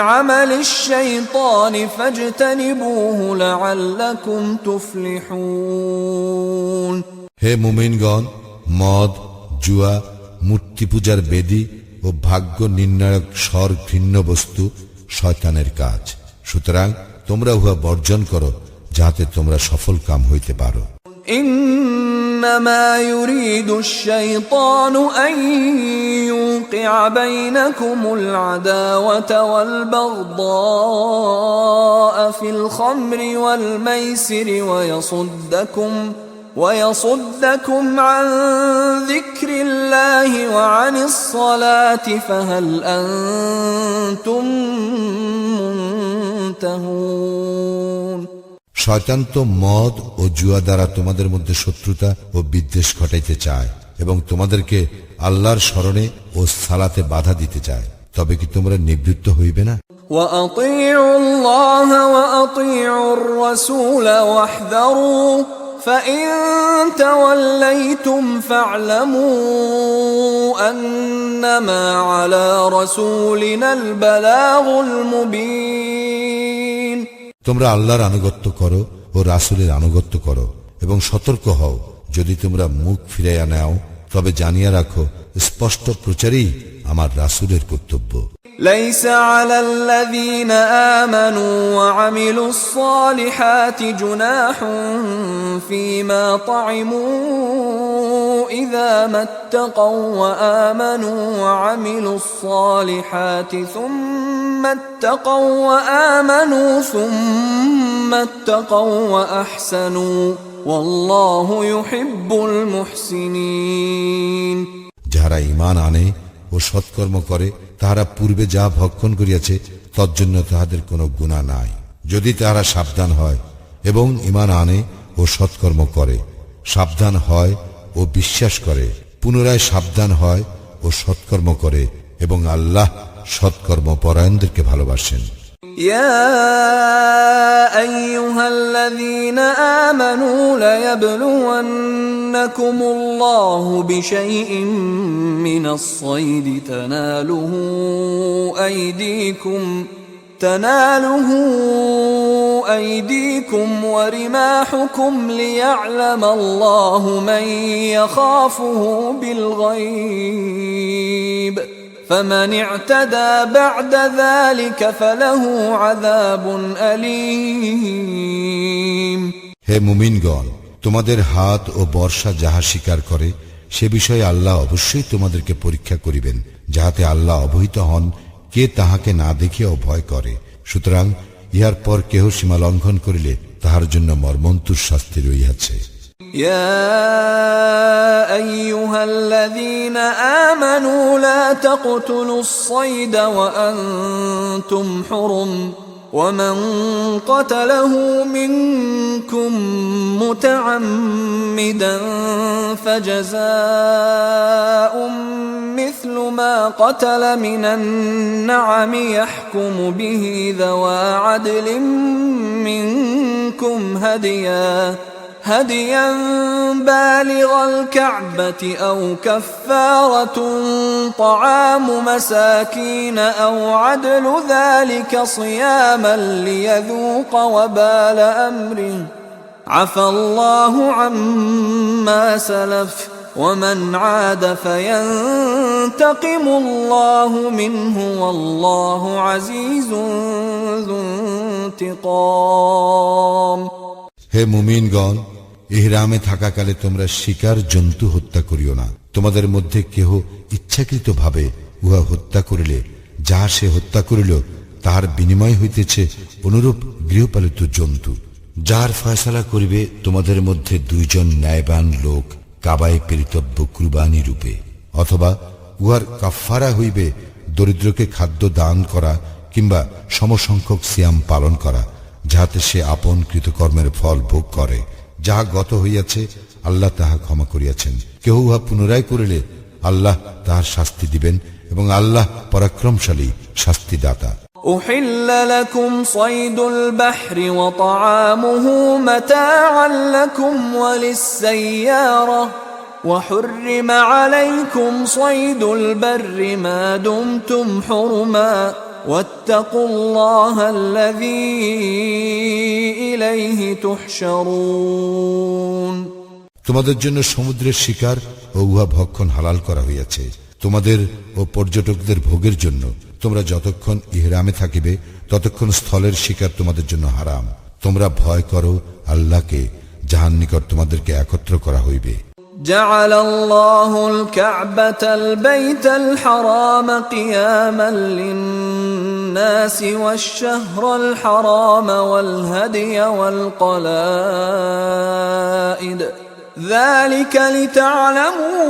Speaker 1: عمل الشيطان فاجتنبوه لعلكم تفلحون
Speaker 2: হে মুমিনগণ, মদ, জুয়া, মূর্তি পূজার বেদী ও ভাগ্য নির্ণায়ক স্বর ঘৃণ্য বস্তু শয়তানের কাজ। সুতরাং তোমরা উহা বর্জন করো, যাহাতে তোমরা সফল কাম হইতে পারো।
Speaker 1: إنما يريد الشيطان أن يوقع بينكم العداوة والبغضاء في الخمر والميسر ويصدكم عن ذكر الله وعن الصلاة فهل أنتم منتهون
Speaker 2: শয়তান তো মদ ও জুয়া দ্বারা তোমাদের মধ্যে শত্রুতা ও বিদ্বেষ ঘটাইতে চায় এবং তোমাদেরকে আল্লাহর স্মরণে ও সালাতে বাধা দিতে চায়। তবে কি তোমরা নিবৃত্ত হইবে না?
Speaker 1: وأطيعوا الله وأطيعوا الرسول واحذروا فإن توليتم فاعلموا أنما على رسولنا البلاغ المبين
Speaker 2: তোমরা আল্লাহর আনুগত্য করো ও রাসূলের আনুগত্য করো এবং সতর্ক হও। যদি তোমরা মুখ ফিরাইয়া নাও তবে জানিয়া রাখো, স্পষ্ট প্রচারই আমার রাসূলের কর্তব্য।
Speaker 1: ليس على الذين آمنوا وعملوا الصالحات جناح فيما طعموا إذا ما اتقوا وآمنوا وعملوا الصالحات ثم اتقوا وأحسنوا والله يحب المحسنين
Speaker 2: যারা ঈমান আনে ও সৎকর্ম করে তাহারা পূর্বে যা ভক্ষণ করিয়াছে তজ্জন্য তাহাদের কোনো গুনাহ নাই, যদি তাহারা সাবধান হয় এবং ঈমান আনে ও সৎকর্ম করে, সাবধান হয় ও বিশ্বাস করে, পুনরায় সাবধান হয় ও সৎকর্ম করে, এবং আল্লাহ সৎকর্ম পরায়ণদেরকে ভালোবাসেন।
Speaker 1: يا أيها الذين آمنوا ليبلونكم الله بشيء من الصيد تناله أيديكم ورماحكم ليعلم الله من يخافه بالغيب فمن اعتدى بعد ذلك فله عذاب أليم
Speaker 2: হে মুমিনগণ, তোমাদের হাত ও বর্ষা যাহা শিকার করে সে বিষয়ে আল্লাহ অবশ্যই তোমাদেরকে পরীক্ষা করিবেন, যাহাতে আল্লাহ অবহিত হন কে তাহাকে না দেখিয়াও ভয় করে। সুতরাং ইহার পর কেহ সীমা লঙ্ঘন করিলে তাহার জন্য মর্মন্তুর শাস্তি রহিয়াছে।
Speaker 1: يا أيها الذين آمنوا لا تقتلوا الصيد وأنتم حرم ومن قتله منكم متعمدا فجزاء مثل ما قتل من النعم يحكم به ذوى عدل منكم هديا بالغ الكعبة أو كفارة طعام مساكين أو عدل ذلك صياما ليذوق وبال أمره عفى الله عما سلف ومن عاد فينتقم الله منه والله عزيز ذو انتقام।
Speaker 2: হে মুমিনগণ, ইহরামে থাকাকালে তোমরা শিকার জন্তু হত্যা করিও না। তোমাদের মধ্যে কেহ ইচ্ছাকৃতভাবে উহা হত্যা করিলে যাহা সে হত্যা করিল তাহার বিনিময় হইতেছে অনুরূপ গৃহপালিত জন্তু, যার ফয়সালা করিবে তোমাদের মধ্যে দুইজন ন্যায়বান লোক কাবায় প্রেরিতব্য কুরবানি রূপে, অথবা উহার কাফফারা হইবে দরিদ্রকে খাদ্য দান করা কিংবা সমসংখ্যক সিয়াম পালন করা, যাহাতে সে আপন কৃতকর্মের ফল ভোগ করে। যাহা গত হইয়াছে আল্লাহ তাহা ক্ষমা করিয়াছেন। কেহ উহা পুনরায় করিলে আল্লাহ তাহার শাস্তি দিবেন এবং আল্লাহ পরাক্রমশালী শাস্তিদাতা।
Speaker 1: أحل لكم صيد البحر وطعامه متاعا لكم وللسيارة وحرم عليكم صيد البر ما دمتم حرما واتقوا الله الذي إليه تحشرون।
Speaker 2: তোমাদের জন্য সমুদ্রের শিকার ও উহা ভক্ষণ হালাল করা হইয়াছে, তোমাদের ও পর্যটকদের ভোগের জন্য। তোমরা যতক্ষণ ইহরামে থাকিবে ততক্ষণ স্থলের শিকার তোমাদের জন্য হারাম। তোমরা ভয় করো আল্লাহকে, যাহার নিকট তোমাদেরকে একত্র করা হইবে।
Speaker 1: جعل الله الكعبة البيت الحرام قياما للناس والشهر الحرام والهدي والقلائد ذلك لتعلموا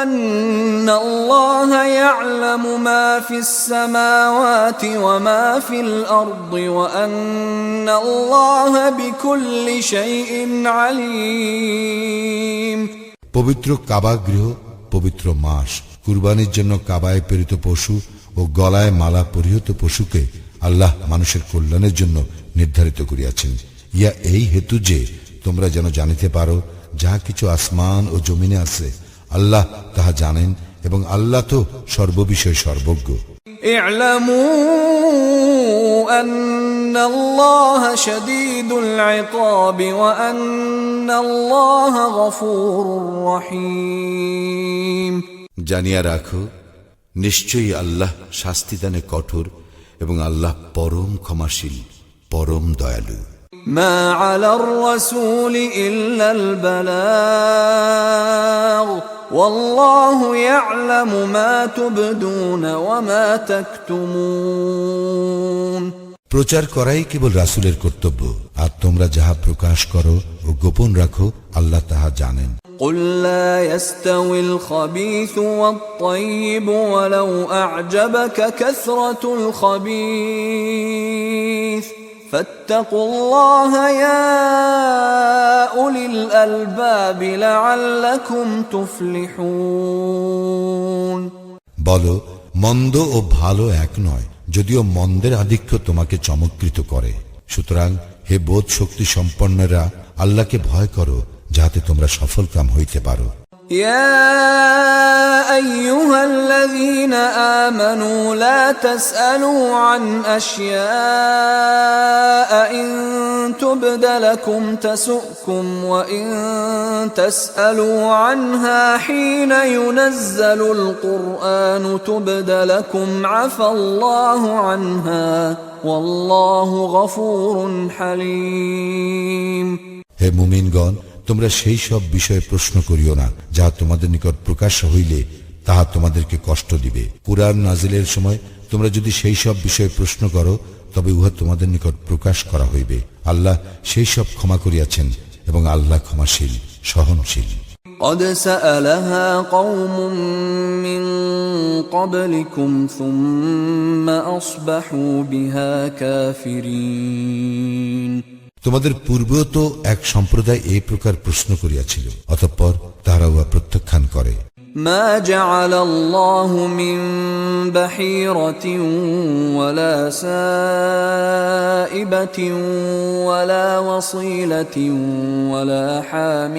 Speaker 1: أن الله يعلم ما في السماوات وما في الأرض وأن الله بكل شيء عليم।
Speaker 2: পবিত্র কাবা গৃহ, পবিত্র মাস, কুরবানির জন্য কাবায় প্রেরিত পশু ও গলায় মালা পরিহিত পশুকে আল্লাহ মানুষের কল্যাণের জন্য নির্ধারিত করিয়াছেন। ইয়া এই হেতু যে তোমরা যেন জানিতে পারো যাহা কিছু আসমান ও জমিনে আছে আল্লাহ তাহা জানেন এবং আল্লাহ তো সর্ববিষয়ে সর্বজ্ঞ।
Speaker 1: اعلموا أن الله شديد العقاب وأن الله غفور رحيم।
Speaker 2: জানিয়া রাখো, নিশ্চয়ই আল্লাহ শাস্তিদানে কঠোর এবং আল্লাহ পরম ক্ষমাশীল, পরম দয়ালু।
Speaker 1: ما على الرسول إلا البلاغ والله يعلم ما تبدون وما تكتمون।
Speaker 2: প্রচার করাই কেবল রাসূলের কর্তব্য, আর তোমরা যাহা প্রকাশ করো ও গোপন রাখো আল্লাহ তাহা জানেন।
Speaker 1: قل لا يستوي الخبيث والطيب ولو أعجبك كثرة الخبيث فاتقوا الله يا أولي الألباب لعلكم تفلحون।
Speaker 2: বলো, মন্দ ও ভালো এক নয়, যদিও মন্দের আধিক্য তোমাকে চমৎকৃত করে। সুতরাং হে বোধ শক্তি সম্পন্নরা, আল্লাহকে ভয় করো যাহাতে তোমরা সফলকাম হইতে পারো।
Speaker 1: يا أيها الذين آمنوا لا تسألوا عن أشياء إن تبد لكم تسؤكم وإن تسألوا عنها حين ينزل القرآن تبد لكم عفى الله عنها والله غفور حليم।
Speaker 2: হে মুমিনগণ, তোমরা সেই সব বিষয়ে প্রশ্ন করিও না যাহা তোমাদের নিকট প্রকাশ হইলে তাহা তোমাদেরকে কষ্ট দিবে। কুরআন নাজিলের সময় তোমরা যদি সেই সব বিষয়ে প্রশ্ন করো তবে উহা তোমাদের নিকট প্রকাশ করা হইবে। আল্লাহ সেই সব ক্ষমা করিয়াছেন এবং আল্লাহ ক্ষমাশীল সহনশীল।
Speaker 1: قد سألها قوم من قبلكم ثم أصبحوا بها كافرين।
Speaker 2: তোমাদের পূর্বেও তো এক সম্প্রদায় এই প্রকার প্রশ্ন করিয়াছিল, অতঃপর তাহারা উহা প্রত্যাখ্যান করে।
Speaker 1: ما جعل الله من بحيرة ولا سائبة ولا وصيلة ولا حام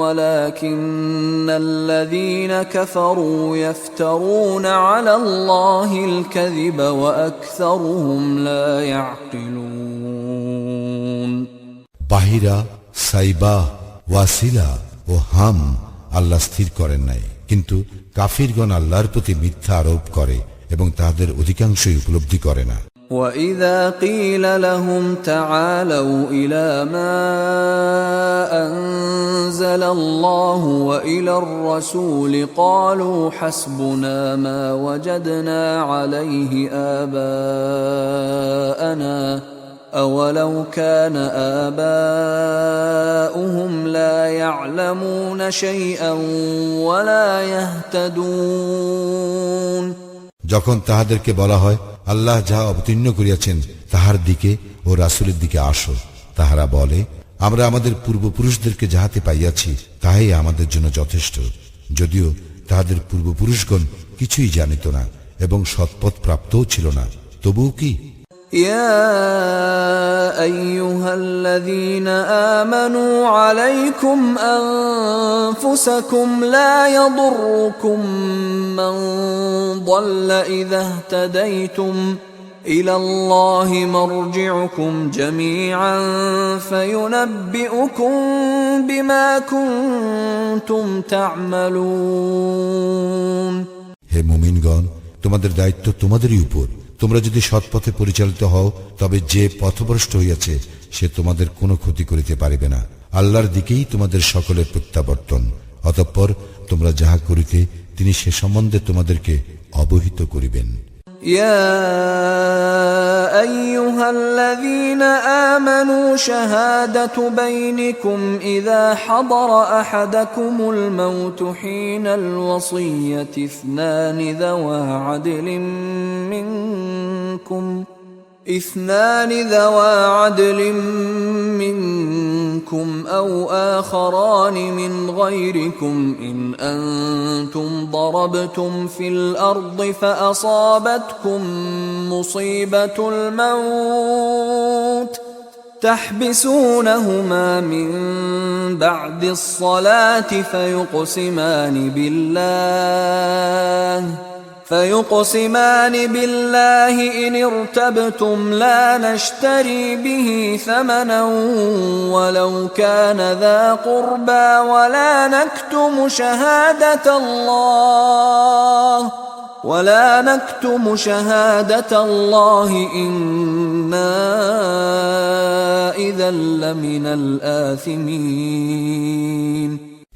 Speaker 1: ولكن الذين كفروا يفترون على الله الكذب وأكثرهم لا يعقلون।
Speaker 2: বাহিরা, সাইবা, ওয়াসিলা ও হাম আল্লাহ স্থির করেন নাই, কিন্তু কাফিরগণ আল্লাহর প্রতি মিথ্যা আরোপ করে এবং তাদের অধিকাংশই উপলব্ধি করে না।
Speaker 1: وَإِذَا قِيلَ لَهُمْ تَعَالَوْا إِلَى مَا أَنزَلَ اللَّهُ وَإِلَى الرَّسُولِ قَالُوا حَسْبُنَا مَا وَجَدْنَا عَلَيْهِ آبَاءَنَا أَوَلَوْ كَانَ آبَاؤُهُمْ لَا يَعْلَمُونَ شَيْئًا وَلَا يَهْتَدُونَ।
Speaker 2: যখন তাহাদেরকে বলা হয়, আল্লাহ যাহা অবতীর্ণ করিয়াছেন তাহার দিকে ও রাসূলের দিকে আসো, তাহারা বলে, আমরা আমাদের পূর্বপুরুষদেরকে যাহাতে পাইয়াছি তাহাই আমাদের জন্য যথেষ্ট, যদিও তাহাদের পূর্বপুরুষগণ কিছুই জানিত না এবং সৎপথ প্রাপ্তও ছিল না। তবুও কি?
Speaker 1: يا أيها الذين آمنوا عليكم أنفسكم لا يضركم من ضل إذا اهتديتم إلى الله مرجعكم جميعا فينبئكم بما كنتم تعملون।
Speaker 2: হে মুমিনগণ, তোমাদের দায়িত্ব তোমাদেরই উপর। তোমরা যদি সৎপথে পরিচালিত হও তবে যে পথভ্রষ্ট হইয়াছে সে তোমাদের কোনো ক্ষতি করিতে পারিবে না। আল্লাহর দিকেই তোমাদের সকলের প্রত্যাবর্তন, অতঃপর তোমরা যাহা করিতে তিনি সে সম্বন্ধে তোমাদেরকে অবহিত করিবেন।
Speaker 1: يا أيها الذين آمنوا شهادة بينكم إذا حضر أحدكم الموت حين الوصية اثنان ذوى عدل منكم أو آخران من غيركم إن أنتم ضربتم في الأرض فأصابتكم مصيبة الموت تحبسونهما من بعد الصلاة فيقسمان بالله إن ارتبتم لا نشتري به ثمنا ولو كان ذا قربى ولا نكتم شهادة الله إنا إذا لمن الآثمين।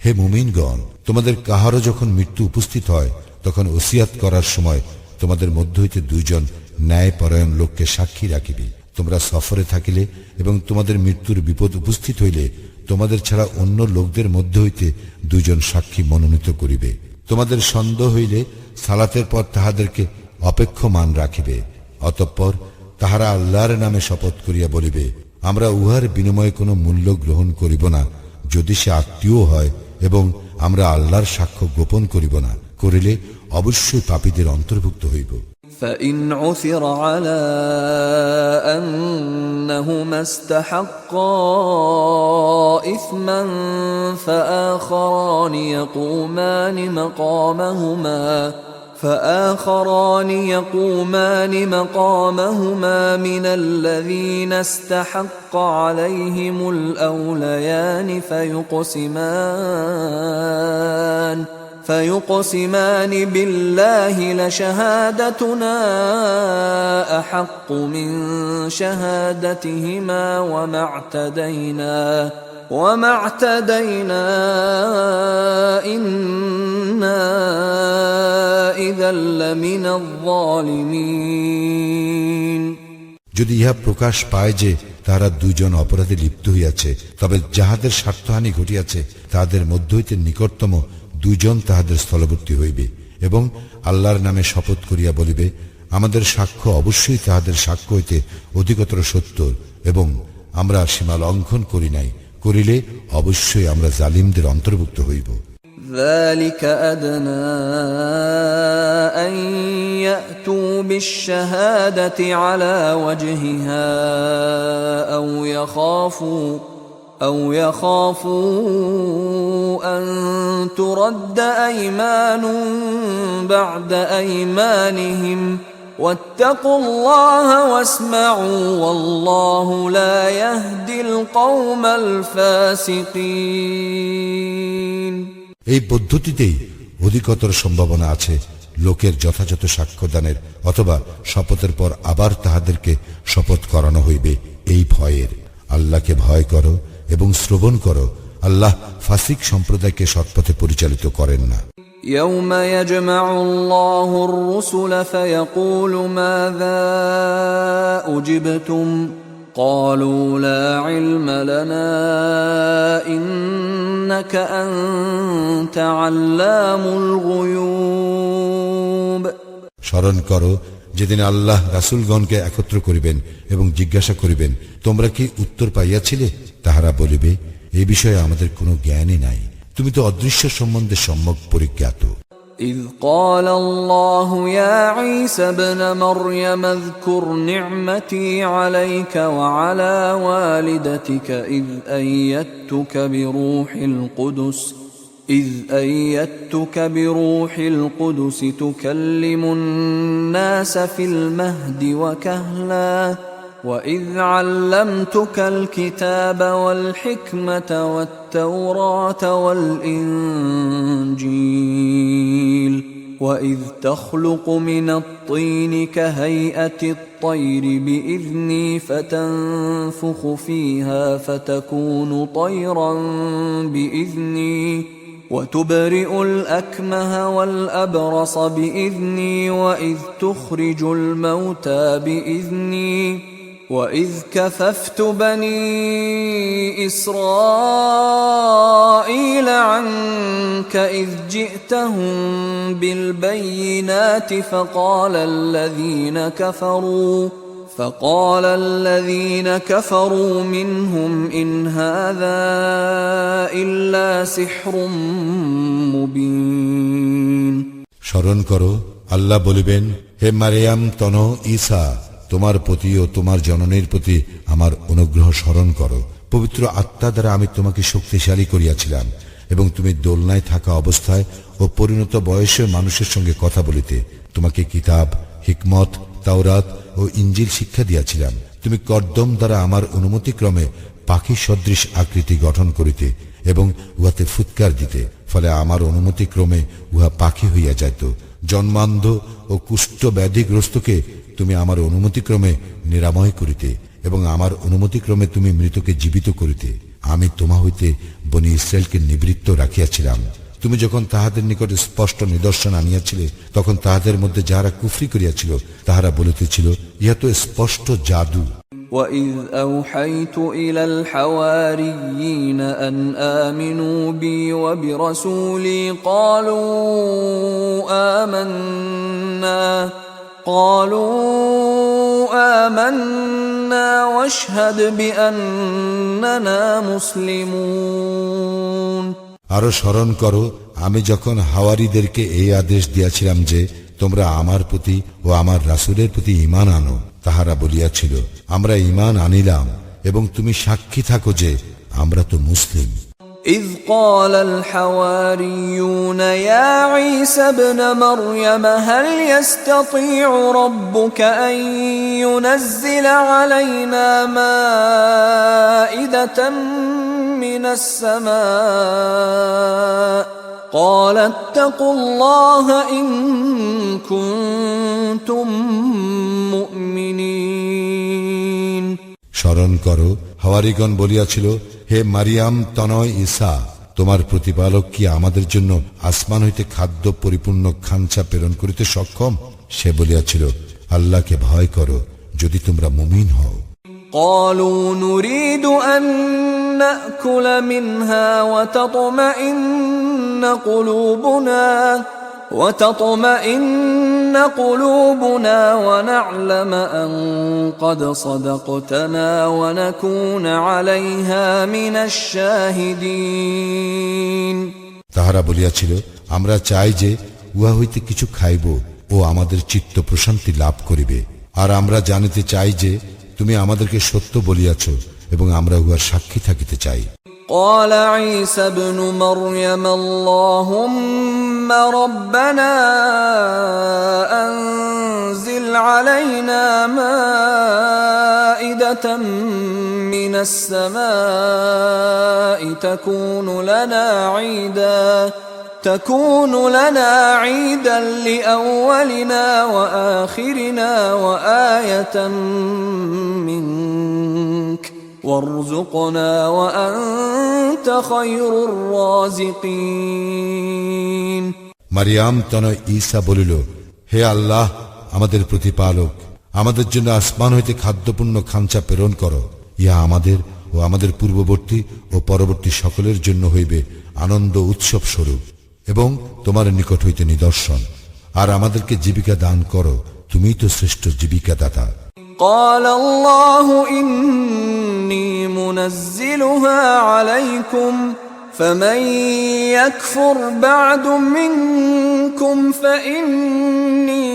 Speaker 2: হে মুমিনগণ, তোমাদের কাহারও যখন মৃত্যু উপস্থিত হয় তখন ওসিয়াত করার সময় তোমাদের মধ্য হইতে দুইজন ন্যায়পরায়ণ লোককে সাক্ষী রাখিবে। তোমরা সফরে থাকিলে এবং তোমাদের মৃত্যুর বিপদ উপস্থিত হইলে তোমাদের ছাড়া অন্য লোকদের মধ্য হইতে দুইজন সাক্ষী মনোনীত করিবে। তোমাদের সন্দেহ হইলে সালাতের পর তাহাদেরকে অপেক্ষমান রাখিবে। অতঃপর তাহারা আল্লাহর নামে শপথ করিয়া বলিবে, আমরা উহার বিনিময়ে কোনো মূল্য গ্রহণ করিব না, যদি সে আত্মীয় হয়, এবং আমরা আল্লাহর সাক্ষ্য গোপন করিব না, করিলে অবশ্যই পাপীদের অন্তর্ভুক্ত হইব।
Speaker 1: فإن عثر على أنهما استحقا إثما فآخران يقومان مقامهما من الذين استحق عليهم الأوليان فيقسمان بالله لشهادتنا أحق من شهادتهما وما اعتدينا إنا إذا لمن الظالمين।
Speaker 2: যদি ইহা প্রকাশ পায় যে তারা দুইজন অপরাধে লিপ্ত হইয়াছে, তবে যাহাদের স্বার্থহানি ঘটিয়াছে তাহাদের মধ্য হইতে নিকটতম দুইজন তাহাদের স্থলবর্তী হইবে এবং আল্লাহর নামে শপথ করিয়া বলিবে, আমাদের সাক্ষ্য অবশ্যই তাহাদের সাক্ষ্য হইতে অধিকতর সত্য এবং আমরা সীমা লঙ্ঘন করি নাই, করিলে অবশ্যই আমরা জালিমদের অন্তর্ভুক্ত হইব।
Speaker 1: ذلك أدنى أن يأتوا بالشهادة على وجهها أو يخافوا أن ترد أيمان بعد أيمانهم واتقوا الله واسمعوا والله لا يهدي القوم الفاسقين।
Speaker 2: এই পদ্ধতিতেই অধিকতর সম্ভাবনা আছে লোকের যথাযথ সাক্ষ্যদানের, অথবা শপথের পর আবার তাহাদেরকে শপথ করানো হইবে এই ভয়ের। আল্লাহকে ভয় করো এবং শ্রবণ করো, আল্লাহ ফাসিক সম্প্রদায়কে সৎপথে পরিচালিত করেন না।
Speaker 1: يوم يجمع الله الرسل فيقول ماذا أجبتم قالوا لا علم لنا إنك أنت علام الغيوب।
Speaker 2: স্মরণ করো যেদিন আল্লাহ রাসূলগণকে একত্র করিবেন এবং জিজ্ঞাসা করিবেন, তোমরা কি উত্তর পাইয়াছিলে? তাহারা বলিবে, এই বিষয়ে আমাদের কোনো জ্ঞানই নাই, তুমি তো অদৃশ্য সম্বন্ধে সম্যক পরিজ্ঞাত।
Speaker 1: إذ قال الله يا عيسى ابن مريم اذكر نعمتي عليك وعلى والدتك إذ أيدتك بروح القدس تكلم الناس في المهد وكهلا وإذ علمتك الكتاب والحكمة والتوراة والإنجيل وإذ تخلق من الطين كهيئة الطير بإذني فتنفخ فيها فتكون طيرا بإذني وتبرئ الأكمه والأبرص بإذني وإذ تخرج الموتى بإذني وإذ كففت بني إسرائيل عنك إذ جئتهم بالبينات فقال الذين كفروا منهم إن هذا إلا سحر مبين।
Speaker 2: স্মরণ করো, আল্লাহ বলিবেন, হে মারিয়াম তন ঈসা, তোমার প্রতি ও তোমার জননীর প্রতি আমার অনুগ্রহ স্মরণ করো। পবিত্র আত্মা দ্বারা আমি তোমাকে শক্তিশালী করিয়াছিলাম এবং তুমি দোলনায় থাকা অবস্থায় ও পরিণত বয়সে মানুষের সঙ্গে কথা বলিতে। তোমাকে কিতাব, হিকমত, তাওরাত ও ইঞ্জিল শিক্ষা দিয়াছিলাম। তুমি কর্দম দ্বারা আমার অনুমতিক্রমে পাখি সদৃশ আকৃতি গঠন করিতে এবং উহাতে ফুৎকার দিতে, ফলে আমার অনুমতিক্রমে উহা পাখি হইয়া যাইত। জন্মান্ধ ও কুষ্ঠ ব্যাধিগ্রস্তকে তুমি আমার অনুমতিক্রমে নিরাময় করিতে এবং আমার অনুমতিক্রমে তুমি মৃতকে জীবিত করিতে। আমি তোমা হইতে বনি ইসরায়েলকে নিবৃত্ত রাখিয়াছিলাম। তুমি যখন তাহাদের নিকট স্পষ্ট নিদর্শন আনিয়াছিলে, তখন তাহাদের মধ্যে যাহারা কুফরি করিয়াছিল তাহারা বলিতেছিল, ইহা তো স্পষ্ট জাদু।
Speaker 1: وَإِذْ أَوْحَيْتُ إِلَى الْحَوَارِيِّينَ أَنْ آمِنُوا بِي وَبِرَسُولِي قالوا آمنا واشهد بأننا مسلمون।
Speaker 2: আরো স্মরণ করো, আমি যখন হাওয়ারীদেরকে এই আদেশ দিয়াছিলাম যে তোমরা আমার প্রতি ও আমার রাসূলের প্রতি ঈমান আনো, তাহারা বলিয়াছিল, আমরা ঈমান আনিলাম এবং তুমি সাক্ষী থাকো যে আমরা তো মুসলিম।
Speaker 1: إذ قال الحواريون يا عيسى ابن مريم هل يستطيع ربك أن ينزل علينا مائدة من السماء قال اتقوا الله إن كنتم مؤمنين।
Speaker 2: স্মরণ করো, হাওয়ারীগণ বলিয়াছিল, হে মারিয়াম তনয় ঈসা, তোমার প্রতিপালক কি আমাদের জন্য আসমান হইতে খাদ্য পরিপূর্ণ খাঞ্চা প্রেরণ করিতে সক্ষম? সে বলিয়াছিল, আল্লাহকে ভয় করো যদি তোমরা মুমিন হও।
Speaker 1: قالوا نريد أن نأكل منها وتطمئن قلوبنا ونعلم أن قد صدقتنا ونكون عليها من الشاهدين।
Speaker 2: তাহারা বলিয়াছিল, আমরা চাই যে উহা হইতে কিছু খাইব ও আমাদের চিত্ত প্রশান্তি লাভ করিবে, আর আমরা জানিতে চাই যে তুমি আমাদেরকে সত্য বলিয়াছ এবং আমরা উহার সাক্ষী থাকিতে চাই।
Speaker 1: قال عيسى ابن مريم اللهم ربنا أنزل علينا مائدة من السماء تكون لنا عيدا لأولنا وآخرنا وآية منك وارزقنا وأنت خير الرازقين।
Speaker 2: মারিয়াম তনয় ঈসা বলিল, হে আল্লাহ আমাদের প্রতিপালক, আমাদের জন্য আসমান হইতে খাদ্যপূর্ণ খাঞ্চা প্রেরণ করো। ইহা আমাদের ও আমাদের পূর্ববর্তী ও পরবর্তী সকলের জন্য হইবে আনন্দ উৎসব স্বরূপ এবং তোমার নিকট হইতে নিদর্শন, আর আমাদেরকে জীবিকা দান করো, তুমিই তো শ্রেষ্ঠ জীবিকা দাতা।
Speaker 1: قال الله إني منزلها عليكم فمن يكفر بعد منكم فإني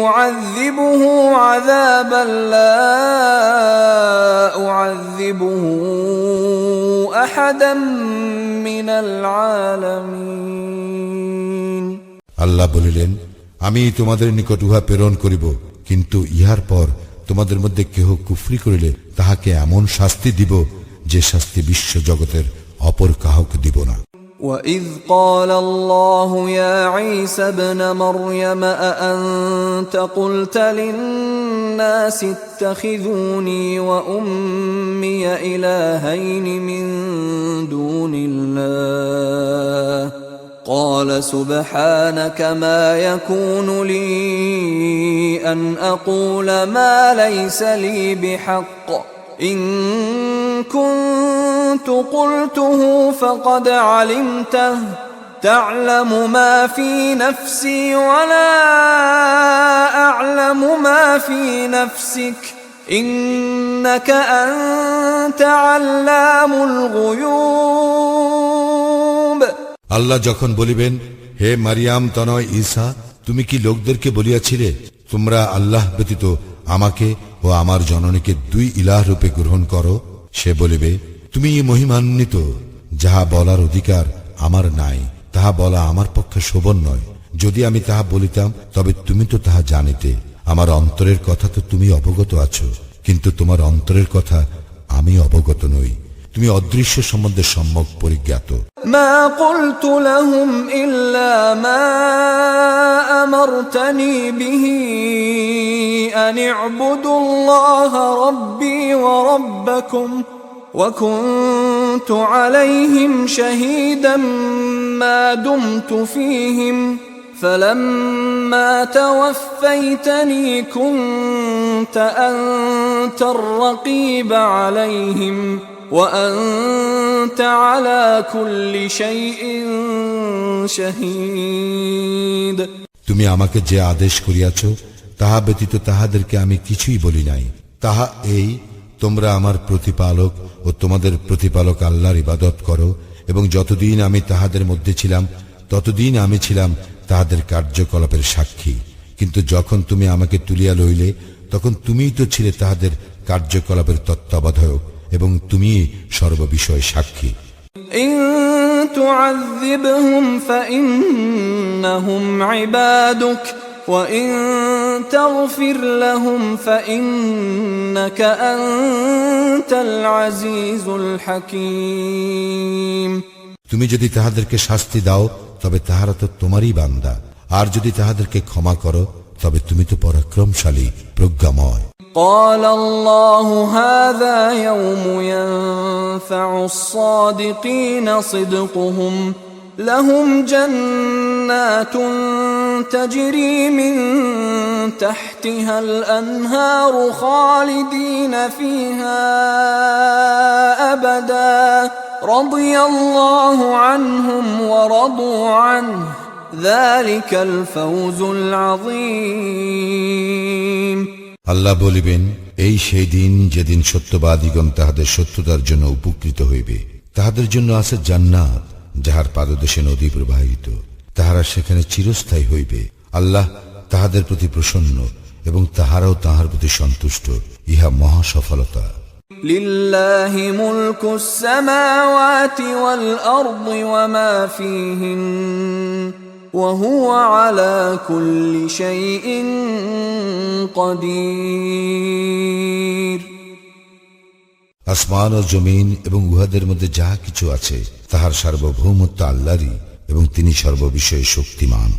Speaker 1: أعذبه عذابا لا أعذبه أحدا من العالمين।
Speaker 2: আল্লাহ বলিলেন, আমি তোমাদের নিকট উহা প্রেরণ করিব, কিন্তু ইহার পর তোমাদের মধ্যে কেহ কুফরি করিলে তাহাকে এমন শাস্তি দিব যে শাস্তি বিশ্ব জগতের অপর কাহকে দিব না।
Speaker 1: وَإِذْ قَالَ اللَّهُ يَا عِيسَى ابْنَ مَرْيَمَ أَأَنْتَ قُلْتَ لِلنَّاسِ اتَّخِذُونِي وَأُمِّيَ إِلَٰهَيْنِ مِن دُونِ اللَّهِ قَالَ سُبْحَانَكَ مَا يَكُونُ لِي أَنْ أَقُولَ مَا لَيْسَ لِي بِحَقٍّ إِن كنت قلته فقد علمته تعلم ما في نفسي ولا أعلم ما في نفسك إنك أنت علام الغيوب।
Speaker 2: আল্লাহ যখন বলিবেন, হে মারিয়াম তনয় ঈসা, তুমি কি লোকদেরকে বলিয়াছিলে তোমরা আল্লাহ ব্যতীত আমাকে ও আমার জননীকে দুই ইলাহ রূপে গ্রহণ করো? সে বলিবে, তুমি মহিমান্বিত, যাহা বলার অধিকার আমার নাই, তাহা বলা আমার পক্ষে শোভন নয়। যদি আমি তাহা বলিতাম তবে তুমি তো তাহা জানিতে। আমার অন্তরের কথা তো তুমি অবগত আছো, কিন্তু তোমার অন্তরের কথা আমি অবগত নই। তুমি অদৃশ্য সম্বন্ধে সম্যক পরিজ্ঞাত।
Speaker 1: মা কুলতু লাহুম ইল্লা মা আমারতানি বিহি আন ইউবুদুল্লাহা রাব্বি ওয়া রাব্বাকুম ওয়া কুনতু আলাইহিম শাহীদাম মা দুমতু ফীহিম فلما توفيتني كنت أنت الرقيب عليهم وأنت على كل شيء شهيد।
Speaker 2: তুমি আমাকে যে আদেশ করিয়াছ তাহা ব্যতীত তাহাদেরকে আমি কিছুই বলি নাই। তাহা এই, তোমরা আমার প্রতিপালক ও তোমাদের প্রতিপালক আল্লাহর ইবাদত করো, এবং যতদিন আমি তাহাদের মধ্যে ছিলাম ততদিন আমি ছিলাম তাহাদের কার্যকলাপের সাক্ষী। কিন্তু যখন তুমি আমাকে তুলিয়া লইলে তখন তুমিই তো ছিলে তাহাদের কার্যকলাপের তত্ত্বাবধায়ক, এবং তুমি সর্ববিষয় সাক্ষী।
Speaker 1: ইন তুআযিবহুম ফাইন্নাহুম ইবাদুক ওয়া ইন তাগফির লাহুম ফাইন্নাকা আনতাল আজিজুল হাকীম।
Speaker 2: তুমি যদি তাহাদেরকে শাস্তি দাও তবে তাহারা তো তোমারই বান্দা, আর যদি তাহাদেরকে ক্ষমা করো তবে তুমি তো পরাক্রমশালী, প্রজ্ঞাময়।
Speaker 1: قال الله هذا يوم ينفع الصادقين صدقهم لهم جنات تجري من تحتها الأنهار خالدين فيها أبدا رضي الله عنهم ورضوا عنه ذلك الفوز العظيم
Speaker 2: আল্লাহ বলিবেন, এই সেই দিন যেদিন সত্যবাদীগণ তাহাদের সত্যতার জন্য উপকৃত হইবে। তাহাদের জন্য আছে জান্নাত, যাহার পাদদেশে নদী প্রবাহিত, তাহারা সেখানে চিরস্থায়ী হইবে। আল্লাহ তাহাদের প্রতি প্রসন্ন এবং তাহারাও তাহার প্রতি সন্তুষ্ট। ইহা মহা সফলতা।
Speaker 1: লিল্লাহি মুলকুস সামাওয়াতি ওয়াল আরদি ওয়া মা ফীহিন ওয়া হুয়া আলা কুল্লি শাইইন কাদির।
Speaker 2: আসমান ও জমিন এবং উহাদের মধ্যে যাহা কিছু আছে তাহার সার্বভৌমত্ব আল্লাহরই এবং তিনি সর্ববিষয়ে শক্তিমান।